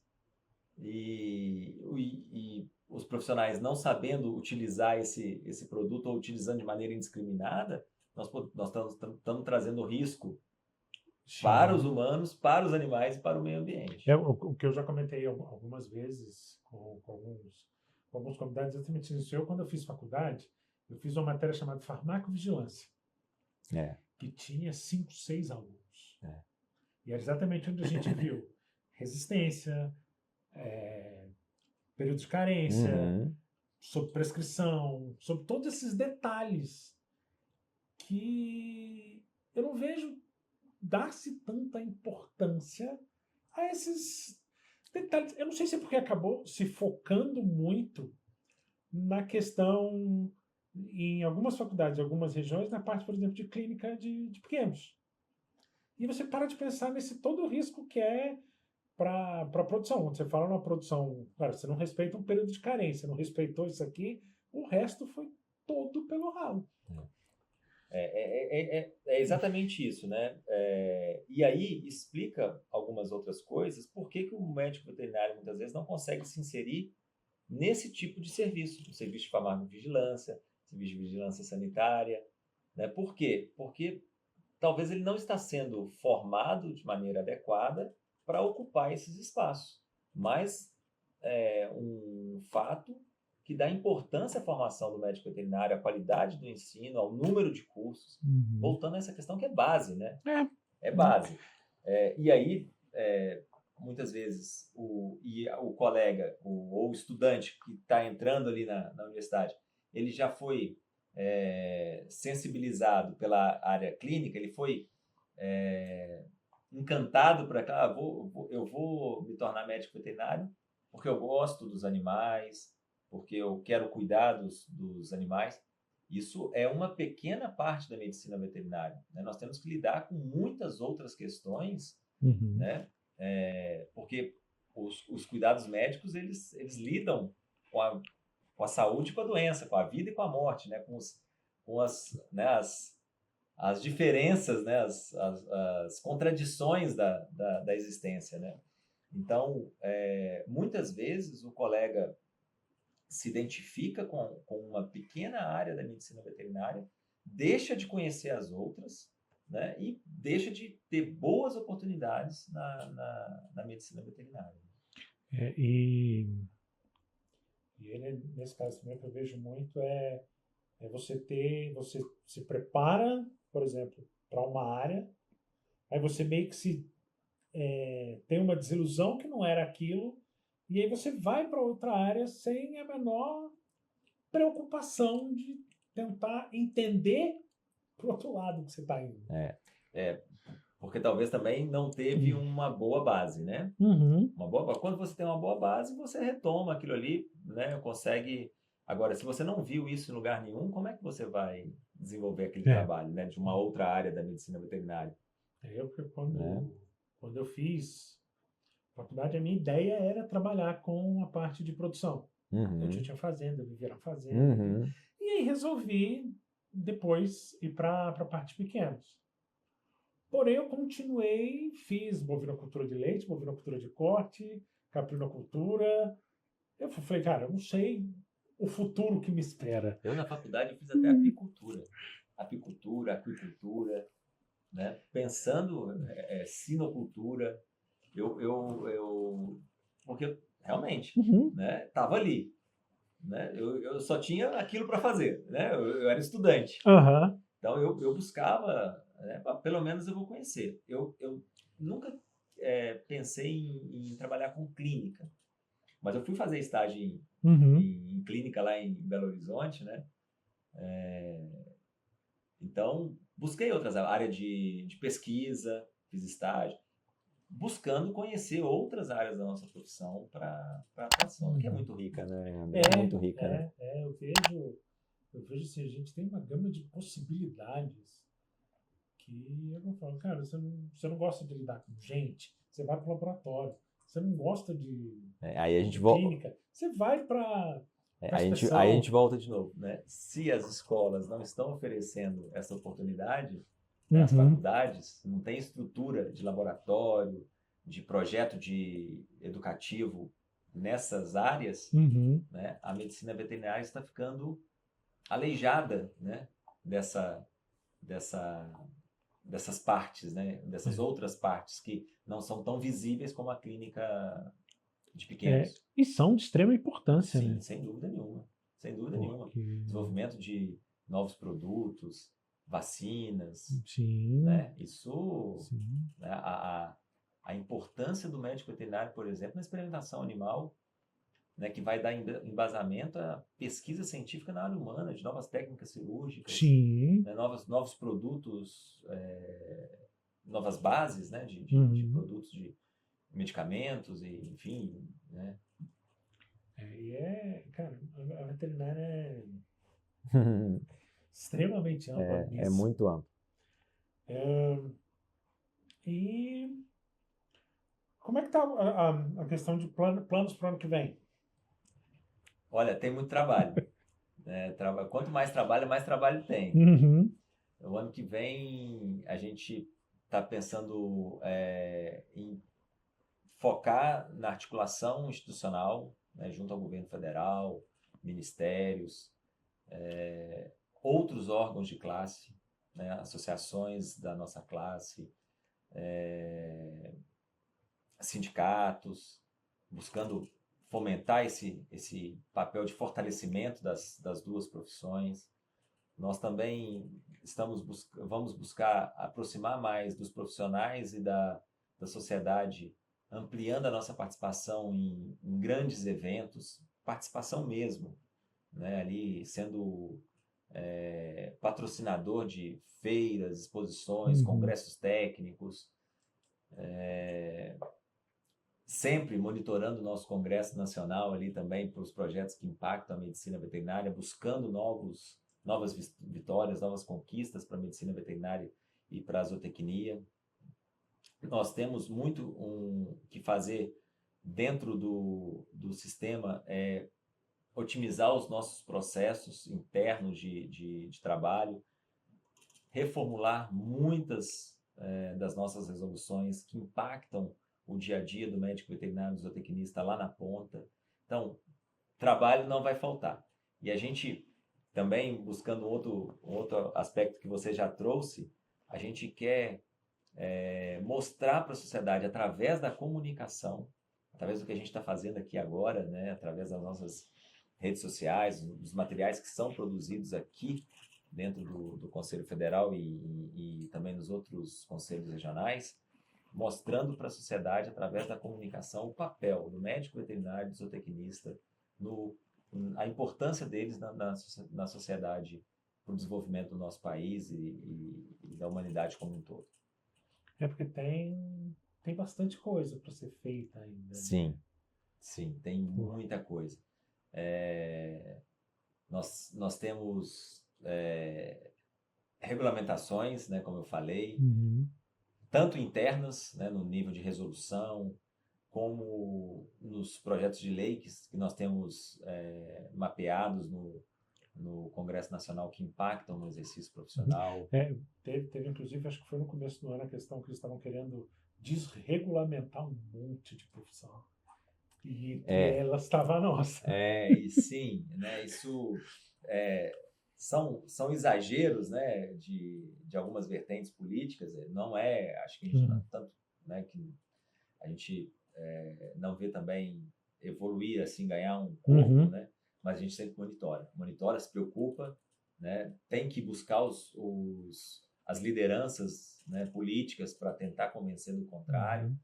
e os profissionais não sabendo utilizar esse produto ou utilizando de maneira indiscriminada, nós estamos trazendo risco para os humanos, para os animais e para o meio ambiente. O que eu já comentei algumas vezes com alguns convidados, exatamente isso. Quando eu fiz faculdade, eu fiz uma matéria chamada Farmacovigilância, que tinha 5, 6 alunos. E era exatamente onde a gente viu resistência, período de carência, sobre prescrição, sobre todos esses detalhes que eu não vejo dar-se tanta importância a esses detalhes. Eu não sei se é porque acabou se focando muito na questão, em algumas faculdades, em algumas regiões, na parte, por exemplo, de clínica de pequenos. E você para de pensar nesse todo o risco que é para a produção. Quando você fala numa produção, claro, você não respeita um período de carência, não respeitou isso aqui, o resto foi todo pelo ralo. É exatamente isso, né? E aí explica algumas outras coisas, por que o médico veterinário muitas vezes não consegue se inserir nesse tipo de serviço, no serviço de farmacovigilância, serviço de vigilância sanitária. Né? Por quê? Porque talvez ele não está sendo formado de maneira adequada para ocupar esses espaços. Mas um fato que dá importância à formação do médico veterinário, à qualidade do ensino, ao número de cursos, voltando a essa questão que é base, né? É base. E aí, muitas vezes, o colega, ou o estudante que está entrando ali na universidade, ele já foi sensibilizado pela área clínica, ele foi encantado para cá, eu vou me tornar médico veterinário porque eu gosto dos animais, porque eu quero cuidar dos animais. Isso é uma pequena parte da medicina veterinária, né? Nós temos que lidar com muitas outras questões, né? Porque os cuidados médicos, eles lidam com a saúde e com a doença, com a vida e com a morte, né? Né? As diferenças, né? As contradições da existência, né? Então, muitas vezes o colega se identifica com uma pequena área da medicina veterinária, deixa de conhecer as outras, né, e deixa de ter boas oportunidades na medicina veterinária. E ele, nesse caso também, o que eu vejo muito você se prepara, por exemplo, para uma área, aí você meio que tem uma desilusão que não era aquilo, e aí você vai para outra área sem a menor preocupação de tentar entender para o outro lado que você está indo. Porque talvez também não teve uma boa base, né? Quando você tem uma boa base, você retoma aquilo ali, né? Consegue. Agora, se você não viu isso em lugar nenhum, como é que você vai desenvolver aquele trabalho, né? De uma outra área da medicina veterinária? Quando eu fiz faculdade, a minha ideia era trabalhar com a parte de produção. Eu já tinha fazenda, eu vivia na fazenda. E aí resolvi depois ir para a parte pequenos. Porém, eu continuei, fiz bovinocultura de leite, bovinocultura de corte, caprinocultura. Eu falei, cara, eu não sei o futuro que me espera. Eu, na faculdade, eu fiz até apicultura. Apicultura, aquicultura, né? Pensando sinocultura. Porque realmente, né? Tava ali, né? Eu só tinha aquilo para fazer, né? Eu era estudante. Então eu buscava, né? Pelo menos eu vou conhecer. Eu nunca pensei em trabalhar com clínica, mas eu fui fazer estágio em clínica lá em Belo Horizonte, né? Então busquei outras áreas de pesquisa, fiz estágio, buscando conhecer outras áreas da nossa profissão para atuação, que é muito rica, né? Muito rica, né? Eu vejo assim, a gente tem uma gama de possibilidades que eu não falo, cara, você não gosta de lidar com gente, você vai para o laboratório. Você não gosta de aí a gente clínica, você vai para aí a gente volta de novo, né? Se as escolas não estão oferecendo essa oportunidade, né, as faculdades não têm estrutura de laboratório, de projeto educativo nessas áreas, né? A medicina veterinária está ficando aleijada, né? Dessas partes, né? Dessas outras partes que não são tão visíveis como a clínica de pequenos. E são de extrema importância, sim, né? Sem dúvida nenhuma. Sem dúvida nenhuma. Desenvolvimento de novos produtos, vacinas. Sim. Né? Isso, né? A importância do médico veterinário, por exemplo, na experimentação animal, né? Que vai dar embasamento à pesquisa científica na área humana, de novas técnicas cirúrgicas, né? Novos produtos, novas bases, né? de produtos de medicamentos, e, enfim, né? Cara, a veterinária é extremamente ampla. É muito amplo. E como é que está a questão de planos para o ano que vem? Olha, tem muito trabalho. Né? Quanto mais trabalho tem. O ano que vem a gente está pensando em focar na articulação institucional, né, junto ao governo federal, ministérios, outros órgãos de classe, né, associações da nossa classe, sindicatos, buscando fomentar esse papel de fortalecimento das duas profissões. Nós também vamos buscar aproximar mais dos profissionais e da sociedade, ampliando a nossa participação em grandes eventos, participação mesmo, né? Ali sendo patrocinador de feiras, exposições, congressos técnicos, sempre monitorando o nosso Congresso Nacional ali também para os projetos que impactam a medicina veterinária, buscando novos novas vitórias, novas conquistas para a medicina veterinária e para a zootecnia. Nós temos muito que fazer dentro do sistema, otimizar os nossos processos internos de trabalho, reformular muitas das nossas resoluções que impactam o dia a dia do médico veterinário, do zootecnista lá na ponta. Então, trabalho não vai faltar. E a gente também, buscando outro aspecto que você já trouxe, a gente quer mostrar para a sociedade, através da comunicação, através do que a gente está fazendo aqui agora, né, através das nossas redes sociais, dos materiais que são produzidos aqui dentro do Conselho Federal e também nos outros conselhos regionais, mostrando para a sociedade, através da comunicação, o papel do médico veterinário, do zootecnista, a importância deles na sociedade, para o desenvolvimento do nosso país e da humanidade como um todo. Porque tem bastante coisa para ser feita ainda. Sim, tem muita coisa. Nós temos regulamentações, né, como eu falei, tanto internas, né, no nível de resolução, como nos projetos de lei que nós temos mapeados no Congresso Nacional, que impactam no exercício profissional. Teve, inclusive, acho que foi no começo do ano, a questão que eles estavam querendo desregulamentar um monte de profissão. E ela estava nossa. E sim, né, isso são exageros, né, de algumas vertentes políticas. Não acho que a gente não, tanto, né, que a gente não vê também evoluir assim, ganhar um corpo, né, mas a gente sempre monitora, se preocupa, né, tem que buscar as lideranças, né, políticas para tentar convencer do contrário,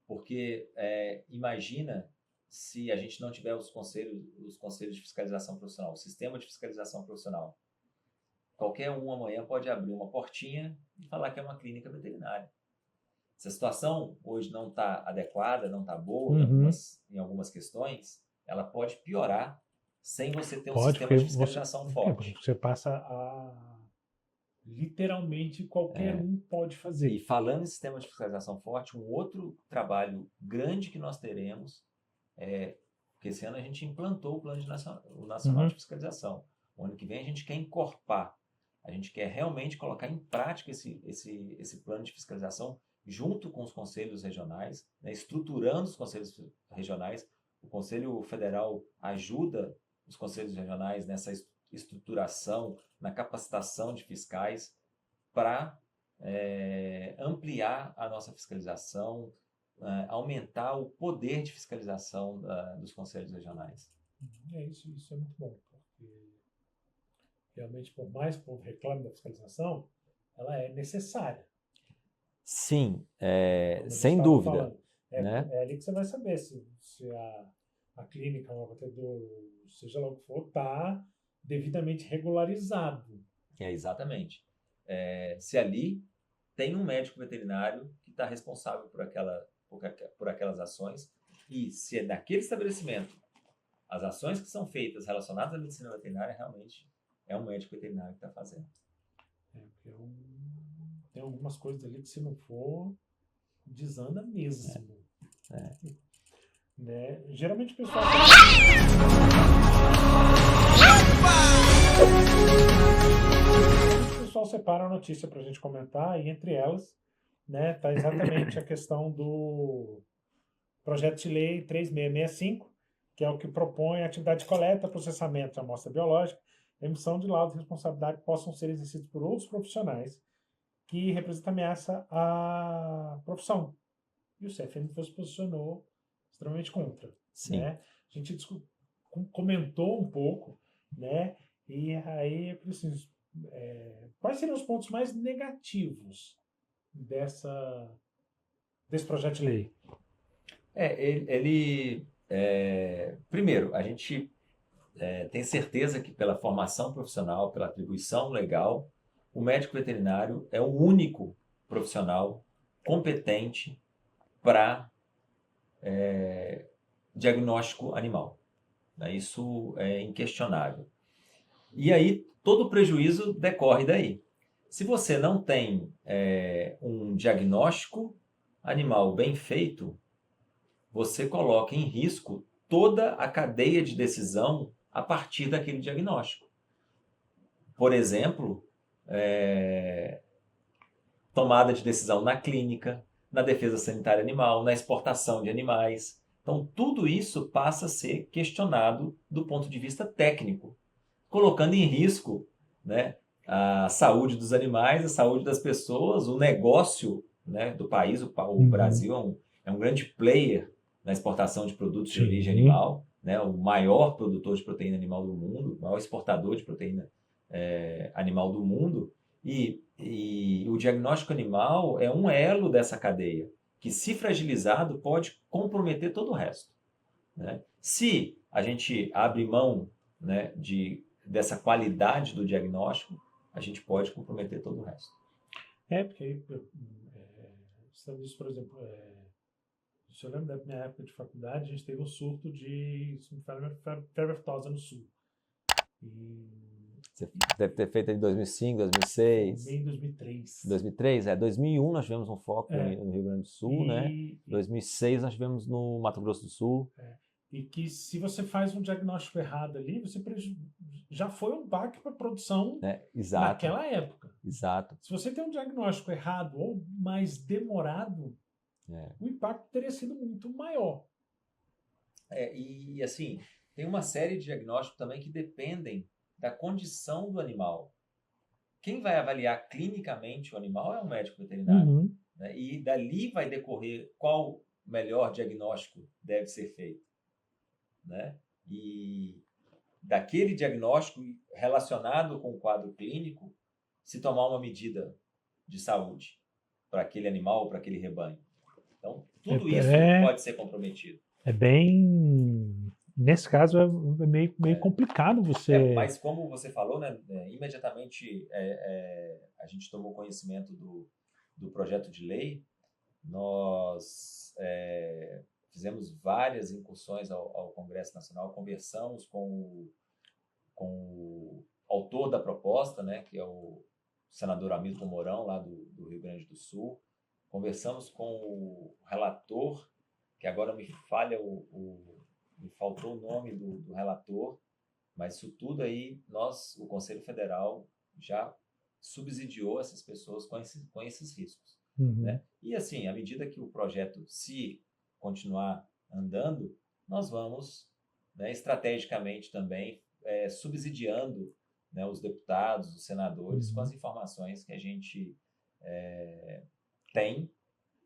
porque imagina se a gente não tiver os conselhos de fiscalização profissional, o sistema de fiscalização profissional. Qualquer um amanhã pode abrir uma portinha e falar que é uma clínica veterinária. Se a situação hoje não está adequada, não está boa em algumas questões, ela pode piorar sem você ter um sistema de fiscalização forte. Você passa a... Literalmente qualquer um pode fazer. E falando em sistema de fiscalização forte, um outro trabalho grande que nós teremos porque esse ano a gente implantou o Plano Nacional de Fiscalização. O ano que vem a gente quer encorpar, a gente quer realmente colocar em prática esse plano de fiscalização junto com os conselhos regionais, né, estruturando os conselhos regionais. O Conselho Federal ajuda os conselhos regionais nessa estruturação, na capacitação de fiscais para ampliar a nossa fiscalização, aumentar o poder de fiscalização dos conselhos regionais. Isso é muito bom, porque realmente, por mais que o povo reclame da fiscalização, ela é necessária. Sim, sem dúvida. Né? É ali que você vai saber se a clínica, o abatedor, seja lá o que for, está devidamente regularizado. Exatamente. Se ali tem um médico veterinário que está responsável por aquelas ações, e se é daquele estabelecimento as ações que são feitas relacionadas à medicina veterinária, realmente é um médico veterinário que está fazendo. Tem algumas coisas ali que, se não for, desanda mesmo. Né? Geralmente o pessoal... O pessoal separa a notícia para a gente comentar, e entre elas, né, está exatamente a questão do projeto de lei 3665, que é o que propõe a atividade de coleta, processamento de amostra biológica, emissão de laudos de responsabilidade que possam ser exercidos por outros profissionais que representam ameaça à profissão. E o CFM se posicionou extremamente contra. Sim. Né? A gente comentou um pouco, né? E aí eu preciso... quais seriam os pontos mais negativos desse projeto de lei? Primeiro, a gente tem certeza que, pela formação profissional, pela atribuição legal, o médico veterinário é o único profissional competente para diagnóstico animal. Isso é inquestionável. E aí todo o prejuízo decorre daí. Se você não tem um diagnóstico animal bem feito, você coloca em risco toda a cadeia de decisão a partir daquele diagnóstico. Por exemplo, tomada de decisão na clínica, na defesa sanitária animal, na exportação de animais. Então, tudo isso passa a ser questionado do ponto de vista técnico, colocando em risco, né, a saúde dos animais, a saúde das pessoas, o negócio, né, do país. O Brasil é um grande player na exportação de produtos de origem animal, né, o maior produtor de proteína animal do mundo, o maior exportador de proteína animal do mundo. E o diagnóstico animal é um elo dessa cadeia, que, se fragilizado, pode comprometer todo o resto, né? Se a gente abre mão, né, dessa qualidade do diagnóstico, a gente pode comprometer todo o resto. Porque isso, por exemplo, se eu lembro da minha época de faculdade, a gente teve um surto de febre aftosa no sul. Você deve ter feito em 2005, 2006. Em 2003. 2003, 2001 nós tivemos um foco no Rio Grande do Sul, né? 2006 nós tivemos no Mato Grosso do Sul. E que, se você faz um diagnóstico errado ali, você já foi um baque para a produção naquela época. Exato. Se você tem um diagnóstico errado ou mais demorado, o impacto teria sido muito maior. E assim, tem uma série de diagnósticos também que dependem da condição do animal. Quem vai avaliar clinicamente o animal é um médico veterinário. Né? E dali vai decorrer qual melhor diagnóstico deve ser feito. Né? E daquele diagnóstico relacionado com o quadro clínico, se tomar uma medida de saúde para aquele animal ou para aquele rebanho. Então, tudo isso pode ser comprometido. Nesse caso, é meio complicado você... Mas, como você falou, né, imediatamente a gente tomou conhecimento do projeto de lei. Nós fizemos várias incursões ao Congresso Nacional, conversamos com o autor da proposta, né, que é o senador Hamilton Mourão, lá do Rio Grande do Sul. Conversamos com o relator, que agora me faltou o nome do relator, mas isso tudo aí, o Conselho Federal já subsidiou essas pessoas com esses riscos. Né? E assim, à medida que o projeto, se continuar andando, nós vamos, né, estrategicamente também subsidiando, né, os deputados, os senadores, com as informações que a gente tem,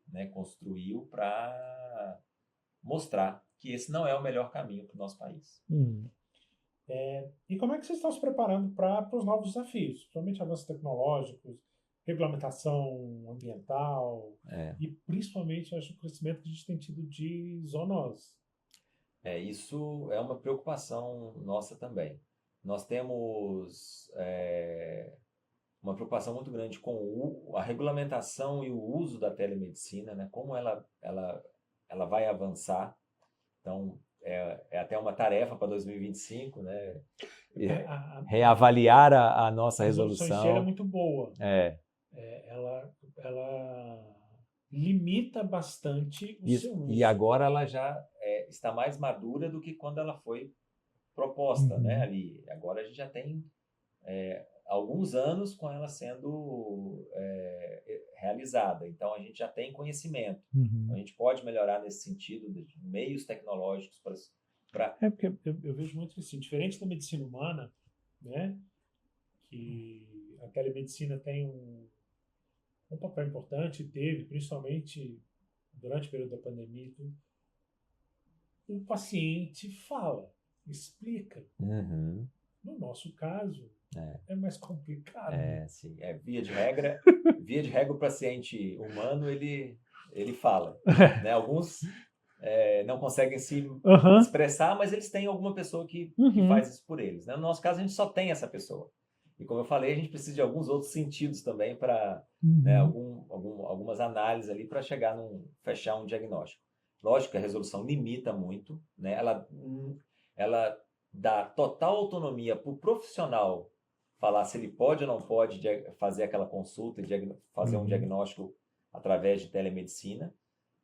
né, construiu para mostrar que esse não é o melhor caminho para o nosso país. E como é que vocês estão se preparando para os novos desafios, principalmente avanços tecnológicos, regulamentação ambiental e principalmente, acho, o crescimento que a gente tem tido de zoonose? Isso é uma preocupação nossa também. Nós temos uma preocupação muito grande com a regulamentação e o uso da telemedicina, né? Como ela vai avançar. Então, é até uma tarefa para 2025, né? Reavaliar a nossa resolução. A é muito boa. Ela limita bastante o seu uso. E agora ela já está mais madura do que quando ela foi proposta, né? Ali. Agora a gente já tem alguns anos com ela sendo realizada. Então, a gente já tem conhecimento. A gente pode melhorar nesse sentido de meios tecnológicos para... Porque eu vejo muito assim, diferente da medicina humana, né, que a telemedicina tem um papel importante, teve, principalmente durante o período da pandemia, o paciente fala, explica. No nosso caso, é mais complicado. Sim. Via de regra, o paciente humano, ele fala. Né? Alguns não conseguem se expressar, mas eles têm alguma pessoa que faz isso por eles. Né? No nosso caso, a gente só tem essa pessoa. E, como eu falei, a gente precisa de alguns outros sentidos também para algumas análises ali para fechar um diagnóstico. Lógico que a resolução limita muito, né? Ela dá total autonomia para o profissional falar se ele pode ou não pode fazer aquela consulta e fazer um diagnóstico através de telemedicina,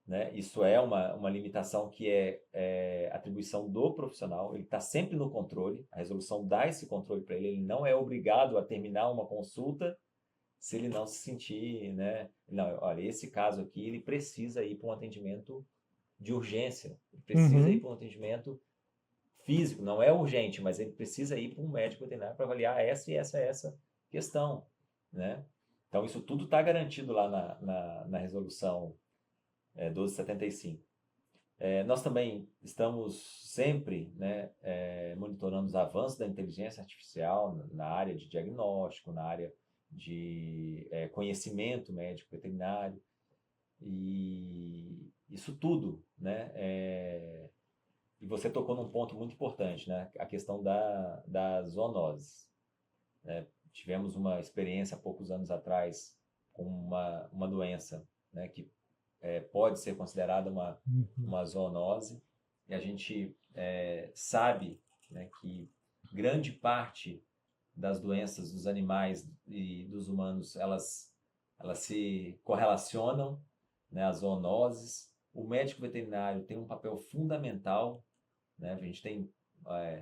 né? Isso é uma limitação que é atribuição do profissional, ele está sempre no controle, a resolução dá esse controle para ele, ele não é obrigado a terminar uma consulta se ele não se sentir, né? Não, olha, esse caso aqui, ele precisa ir para um atendimento de urgência, ele precisa ir para um atendimento físico, não é urgente, mas ele precisa ir para um médico veterinário para avaliar essa e essa questão, né? Então, isso tudo está garantido lá na resolução 1275. Nós também estamos sempre, né, monitorando os avanços da inteligência artificial na área de diagnóstico, na área de conhecimento médico veterinário, e isso tudo, né, e você tocou num ponto muito importante, né, a questão das zoonoses, né? Tivemos uma experiência há poucos anos atrás com uma doença, né, que pode ser considerada uma zoonose, e a gente sabe, né, que grande parte das doenças dos animais e dos humanos, elas se correlacionam, né, às zoonoses. O médico veterinário tem um papel fundamental, né? A gente tem,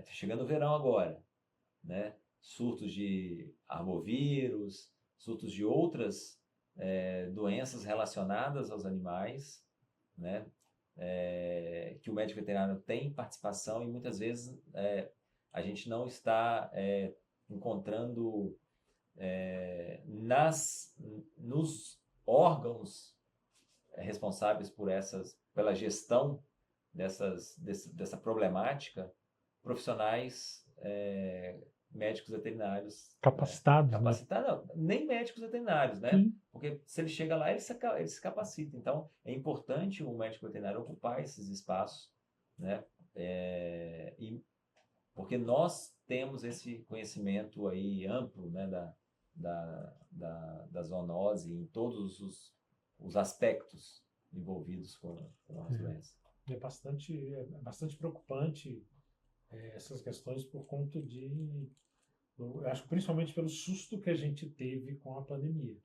chegando o verão agora, né, surtos de arbovírus, surtos de outras doenças relacionadas aos animais, né, que o médico veterinário tem participação, e muitas vezes a gente não está encontrando nos órgãos responsáveis pela gestão dessa problemática, profissionais médicos veterinários capacitados, capacitados, né? Nem médicos veterinários, né? Sim. Porque se ele chega lá, ele se capacita. Então, é importante o médico veterinário ocupar esses espaços, né? Porque nós temos esse conhecimento aí amplo, né, da zoonose em todos os aspectos envolvidos com as doenças. É bastante preocupante essas questões por conta eu acho que principalmente pelo susto que a gente teve com a pandemia.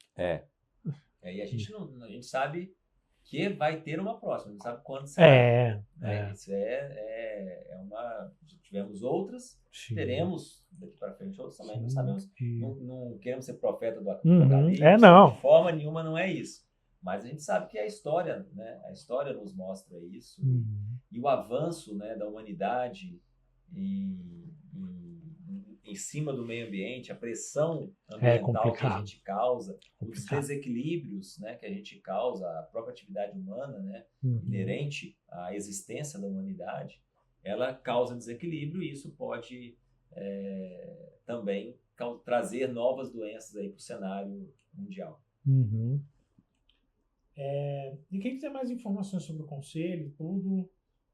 E a gente sabe que vai ter uma próxima, não sabe quando será. Isso tivemos outras, teremos daqui para frente outras também, não sabemos. Não queremos ser profeta do apocalipse, não. De forma nenhuma não é isso. Mas a gente sabe que a história, né, a história nos mostra isso, e o avanço, né, da humanidade em cima do meio ambiente, a pressão ambiental que a gente causa, os desequilíbrios, né, que a gente causa, a própria atividade humana, né, inerente à existência da humanidade, ela causa desequilíbrio, e isso pode também trazer novas doenças aí para o cenário mundial. E quem quiser mais informações sobre o Conselho, tudo,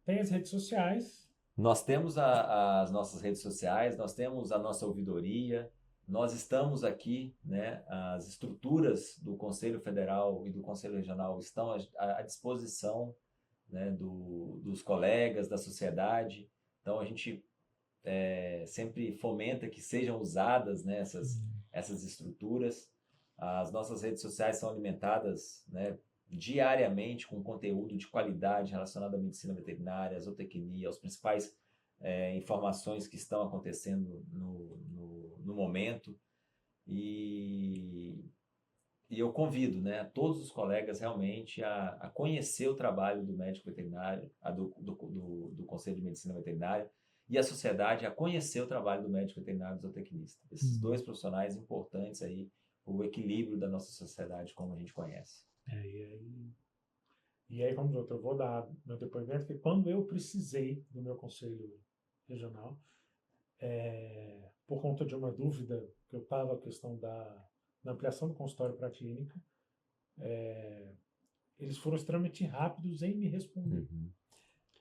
tem as redes sociais. Nós temos as nossas redes sociais, nós temos a nossa ouvidoria, nós estamos aqui, né, as estruturas do Conselho Federal e do Conselho Regional estão à disposição, né, dos colegas, da sociedade. Então, a gente sempre fomenta que sejam usadas, né, essas estruturas. As nossas redes sociais são alimentadas, né, diariamente com conteúdo de qualidade relacionado à medicina veterinária, à zootecnia, aos principais informações que estão acontecendo no momento. E eu convido, né, todos os colegas realmente a conhecer o trabalho do médico veterinário, do Conselho de Medicina Veterinária, e a sociedade a conhecer o trabalho do médico veterinário e do zootecnista. Esses dois profissionais importantes aí, o equilíbrio da nossa sociedade como a gente conhece. E aí, como eu vou dar meu depoimento, que quando eu precisei do meu conselho regional, por conta de uma dúvida que eu estava, a questão da ampliação do consultório para a clínica, eles foram extremamente rápidos em me responder.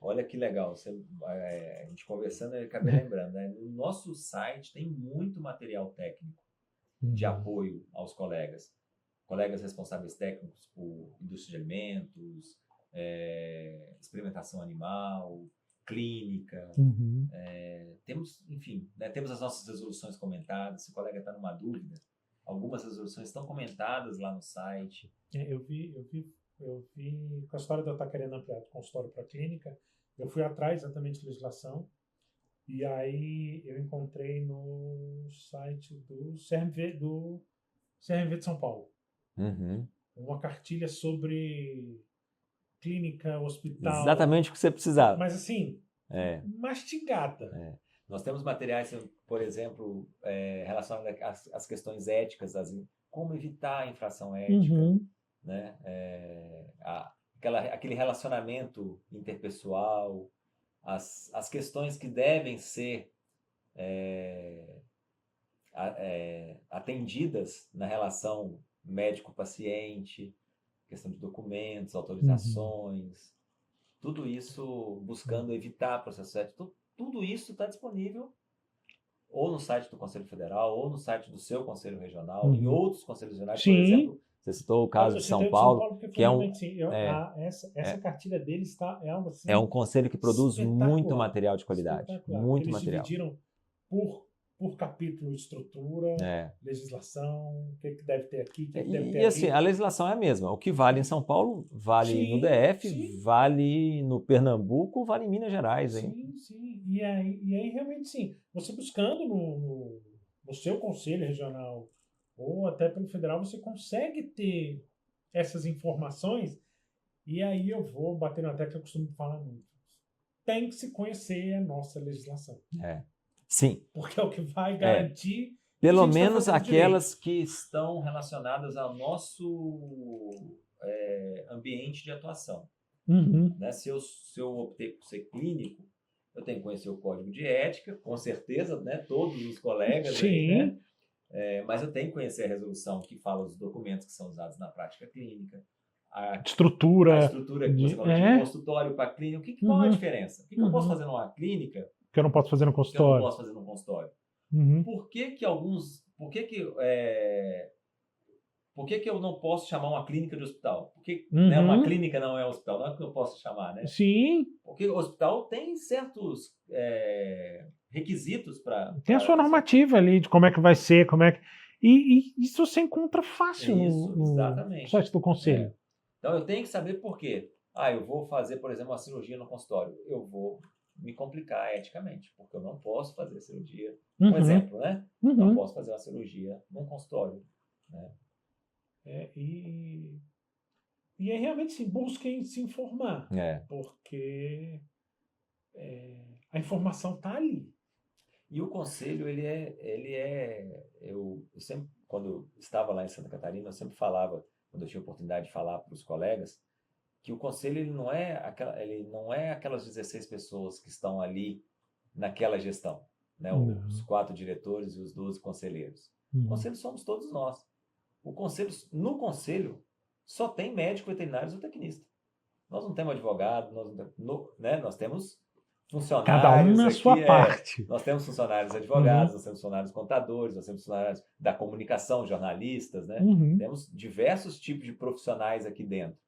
Olha que legal, a gente conversando, eu acabei lembrando, né? No nosso site tem muito material técnico de apoio aos colegas responsáveis técnicos por indústria de alimentos, experimentação animal, clínica. Uhum. Temos, enfim, né, temos as nossas resoluções comentadas. Se o colega está numa dúvida, algumas resoluções estão comentadas lá no site. Eu vi com a história de eu estar querendo ampliar o consultório para clínica, eu fui atrás exatamente de legislação, e aí eu encontrei no site do CRMV de São Paulo Uhum. uma cartilha sobre clínica, hospital, Exatamente o que você precisava. mas assim, mastigada. Nós temos materiais, por exemplo, relacionados às questões éticas, como evitar a infração ética, Uhum. né? Aquele relacionamento interpessoal, as questões que devem ser atendidas na relação médico-paciente, questão de documentos, autorizações, tudo isso buscando evitar processo ético. Tudo isso está disponível ou no site do Conselho Federal, ou no site do seu Conselho Regional, em outros Conselhos Regionais, por exemplo. Você citou o caso de São Paulo, que essa cartilha deles é algo assim. É um conselho que produz muito material de qualidade. Muito eles material. Dividiram por capítulo, estrutura, legislação, o que deve ter aqui, o que deve ter e assim, a legislação é a mesma. O que vale em São Paulo, vale no DF, vale no Pernambuco, vale em Minas Gerais. Hein? Sim. E aí realmente, sim. Você buscando no seu conselho regional ou até pelo federal, você consegue ter essas informações. E aí eu vou bater na tecla que eu costumo falar muito. Tem que se conhecer a nossa legislação. Sim. Porque é o que vai garantir... Pelo menos aquelas que estão relacionadas ao nosso ambiente de atuação. Né? Se eu optei por ser clínico, eu tenho que conhecer o código de ética, com certeza, né? Todos os colegas aí, né? Mas eu tenho que conhecer a resolução que fala os documentos que são usados na prática clínica, a estrutura que você falou de consultório para clínica. Qual é a diferença? O que eu posso fazer numa clínica que eu não posso fazer no consultório? Que eu não posso fazer no consultório? Por que eu não posso chamar uma clínica de hospital? Porque né, uma clínica não é hospital, não é que eu posso chamar, né? Sim. Porque o hospital tem certos requisitos para... Tem a sua normativa ali de como é que vai ser, como é que... E isso você encontra fácil no site do conselho. Então eu tenho que saber por quê. Eu vou fazer, por exemplo, uma cirurgia no consultório. Eu vou me complicar eticamente, porque eu não posso fazer cirurgia. Um exemplo, né? Não posso fazer uma cirurgia num consultório, né? E aí realmente sim, busquem se informar, porque a informação está ali. E o conselho, eu sempre, quando eu estava lá em Santa Catarina, eu sempre falava, quando eu tinha oportunidade de falar para os colegas, que o conselho ele não é aquelas 16 pessoas que estão ali naquela gestão, né? Os 4 diretores e os 12 conselheiros. O conselho somos todos nós. No conselho só tem médico, veterinário e zootecnista. Nós não temos advogado, nós temos funcionários. Cada um na sua parte. Nós temos funcionários advogados, nós temos funcionários contadores, nós temos funcionários da comunicação, jornalistas, né? Temos diversos tipos de profissionais aqui dentro.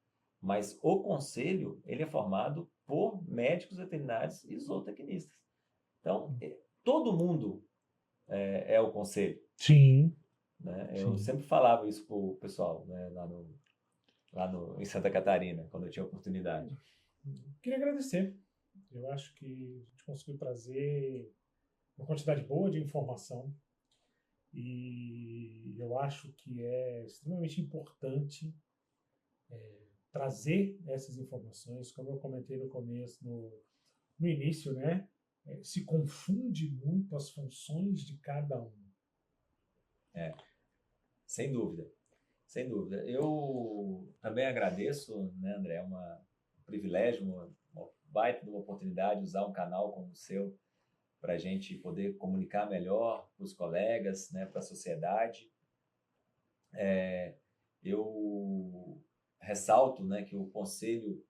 Mas o conselho, ele é formado por médicos veterinários e zootecnistas. Então, todo mundo é o conselho. Sim. Né? Eu sempre falava isso para o pessoal, né? Em Santa Catarina, quando eu tinha oportunidade. Queria agradecer. Eu acho que a gente conseguiu trazer uma quantidade boa de informação e eu acho que é extremamente importante trazer essas informações, como eu comentei no começo, no início, né? Se confunde muito as funções de cada um. Sem dúvida. Sem dúvida. Eu também agradeço, né, André? É um privilégio, uma baita de uma oportunidade de usar um canal como o seu para a gente poder comunicar melhor para os colegas, né, para a sociedade. Eu ressalto, né, que o Conselho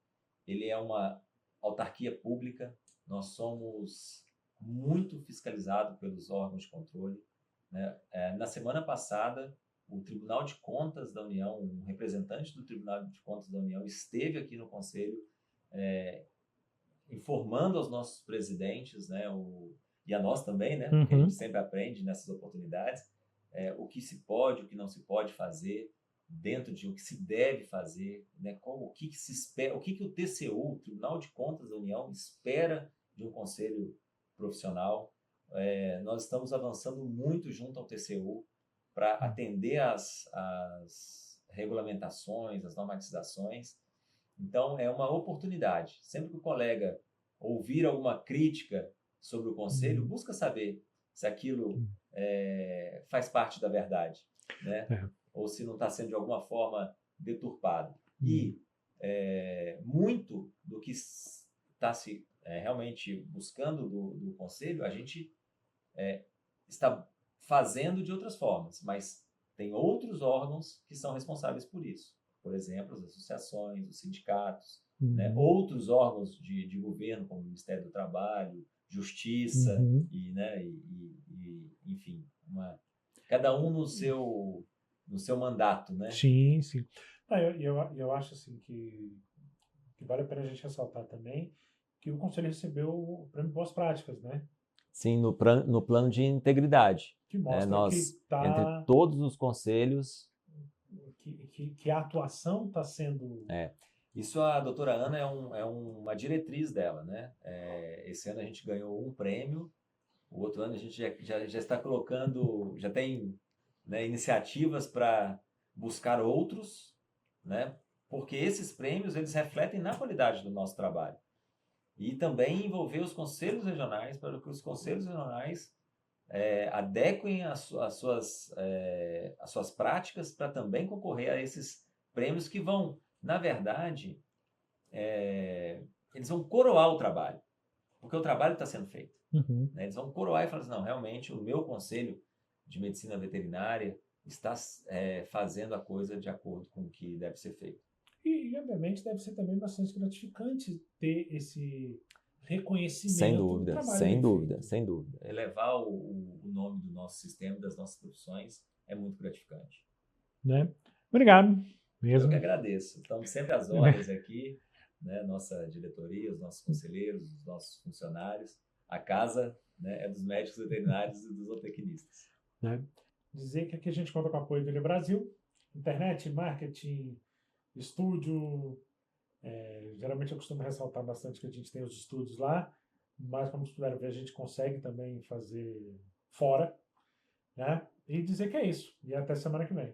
ele é uma autarquia pública, nós somos muito fiscalizados pelos órgãos de controle. Né? Na semana passada, o Tribunal de Contas da União, um representante do Tribunal de Contas da União esteve aqui no Conselho informando aos nossos presidentes, né, e a nós também, né, porque a gente sempre aprende nessas oportunidades, o que se pode, o que não se pode fazer, dentro de o que se deve fazer, né, o que se espera, o que o TCU, o Tribunal de Contas da União, espera de um conselho profissional. Nós estamos avançando muito junto ao TCU para atender às regulamentações, às normatizações. Então, é uma oportunidade. Sempre que o colega ouvir alguma crítica sobre o conselho, busca saber se aquilo faz parte da verdade, né? Ou se não está sendo de alguma forma deturpado. E muito do que está se realmente buscando do conselho, a gente está fazendo de outras formas, mas tem outros órgãos que são responsáveis por isso. Por exemplo, as associações, os sindicatos, né? Outros órgãos de governo, como o Ministério do Trabalho, Justiça, enfim, cada um no seu mandato, né? Sim, sim. Eu acho assim que vale a pena a gente ressaltar também que o Conselho recebeu o Prêmio Boas Práticas, né? Sim, no plano de integridade. Que mostra nós, que tá, entre todos os conselhos... Que a atuação está sendo... Isso a doutora Ana é uma diretriz dela, né? Esse ano a gente ganhou um prêmio, o outro ano a gente já está colocando, já tem, né, iniciativas para buscar outros, né? Porque esses prêmios eles refletem na qualidade do nosso trabalho. E também envolver os conselhos regionais, para que os conselhos regionais adequem as suas práticas para também concorrer a esses prêmios que vão, na verdade, eles vão coroar o trabalho, porque o trabalho está sendo feito. Né? Eles vão coroar e falar assim, não, realmente o meu Conselho de Medicina Veterinária está fazendo a coisa de acordo com o que deve ser feito. E, obviamente, deve ser também bastante gratificante ter esse reconhecimento. Sem dúvida, do trabalho sem dúvida, feito. sem dúvida. Elevar o nome do nosso sistema, das nossas profissões, é muito gratificante. Né? Obrigado. Mesmo. Eu que agradeço. Estamos sempre às ordens aqui, né? Nossa diretoria, os nossos conselheiros, os nossos funcionários. A casa, né, é dos médicos veterinários e dos zootecnistas. Né? Dizer que aqui a gente conta com o apoio do Ele Brasil, internet, marketing, estúdio. Geralmente eu costumo ressaltar bastante que a gente tem os estúdios lá, mas como vocês puderam ver, a gente consegue também fazer fora, né? E dizer que é isso. E até semana que vem.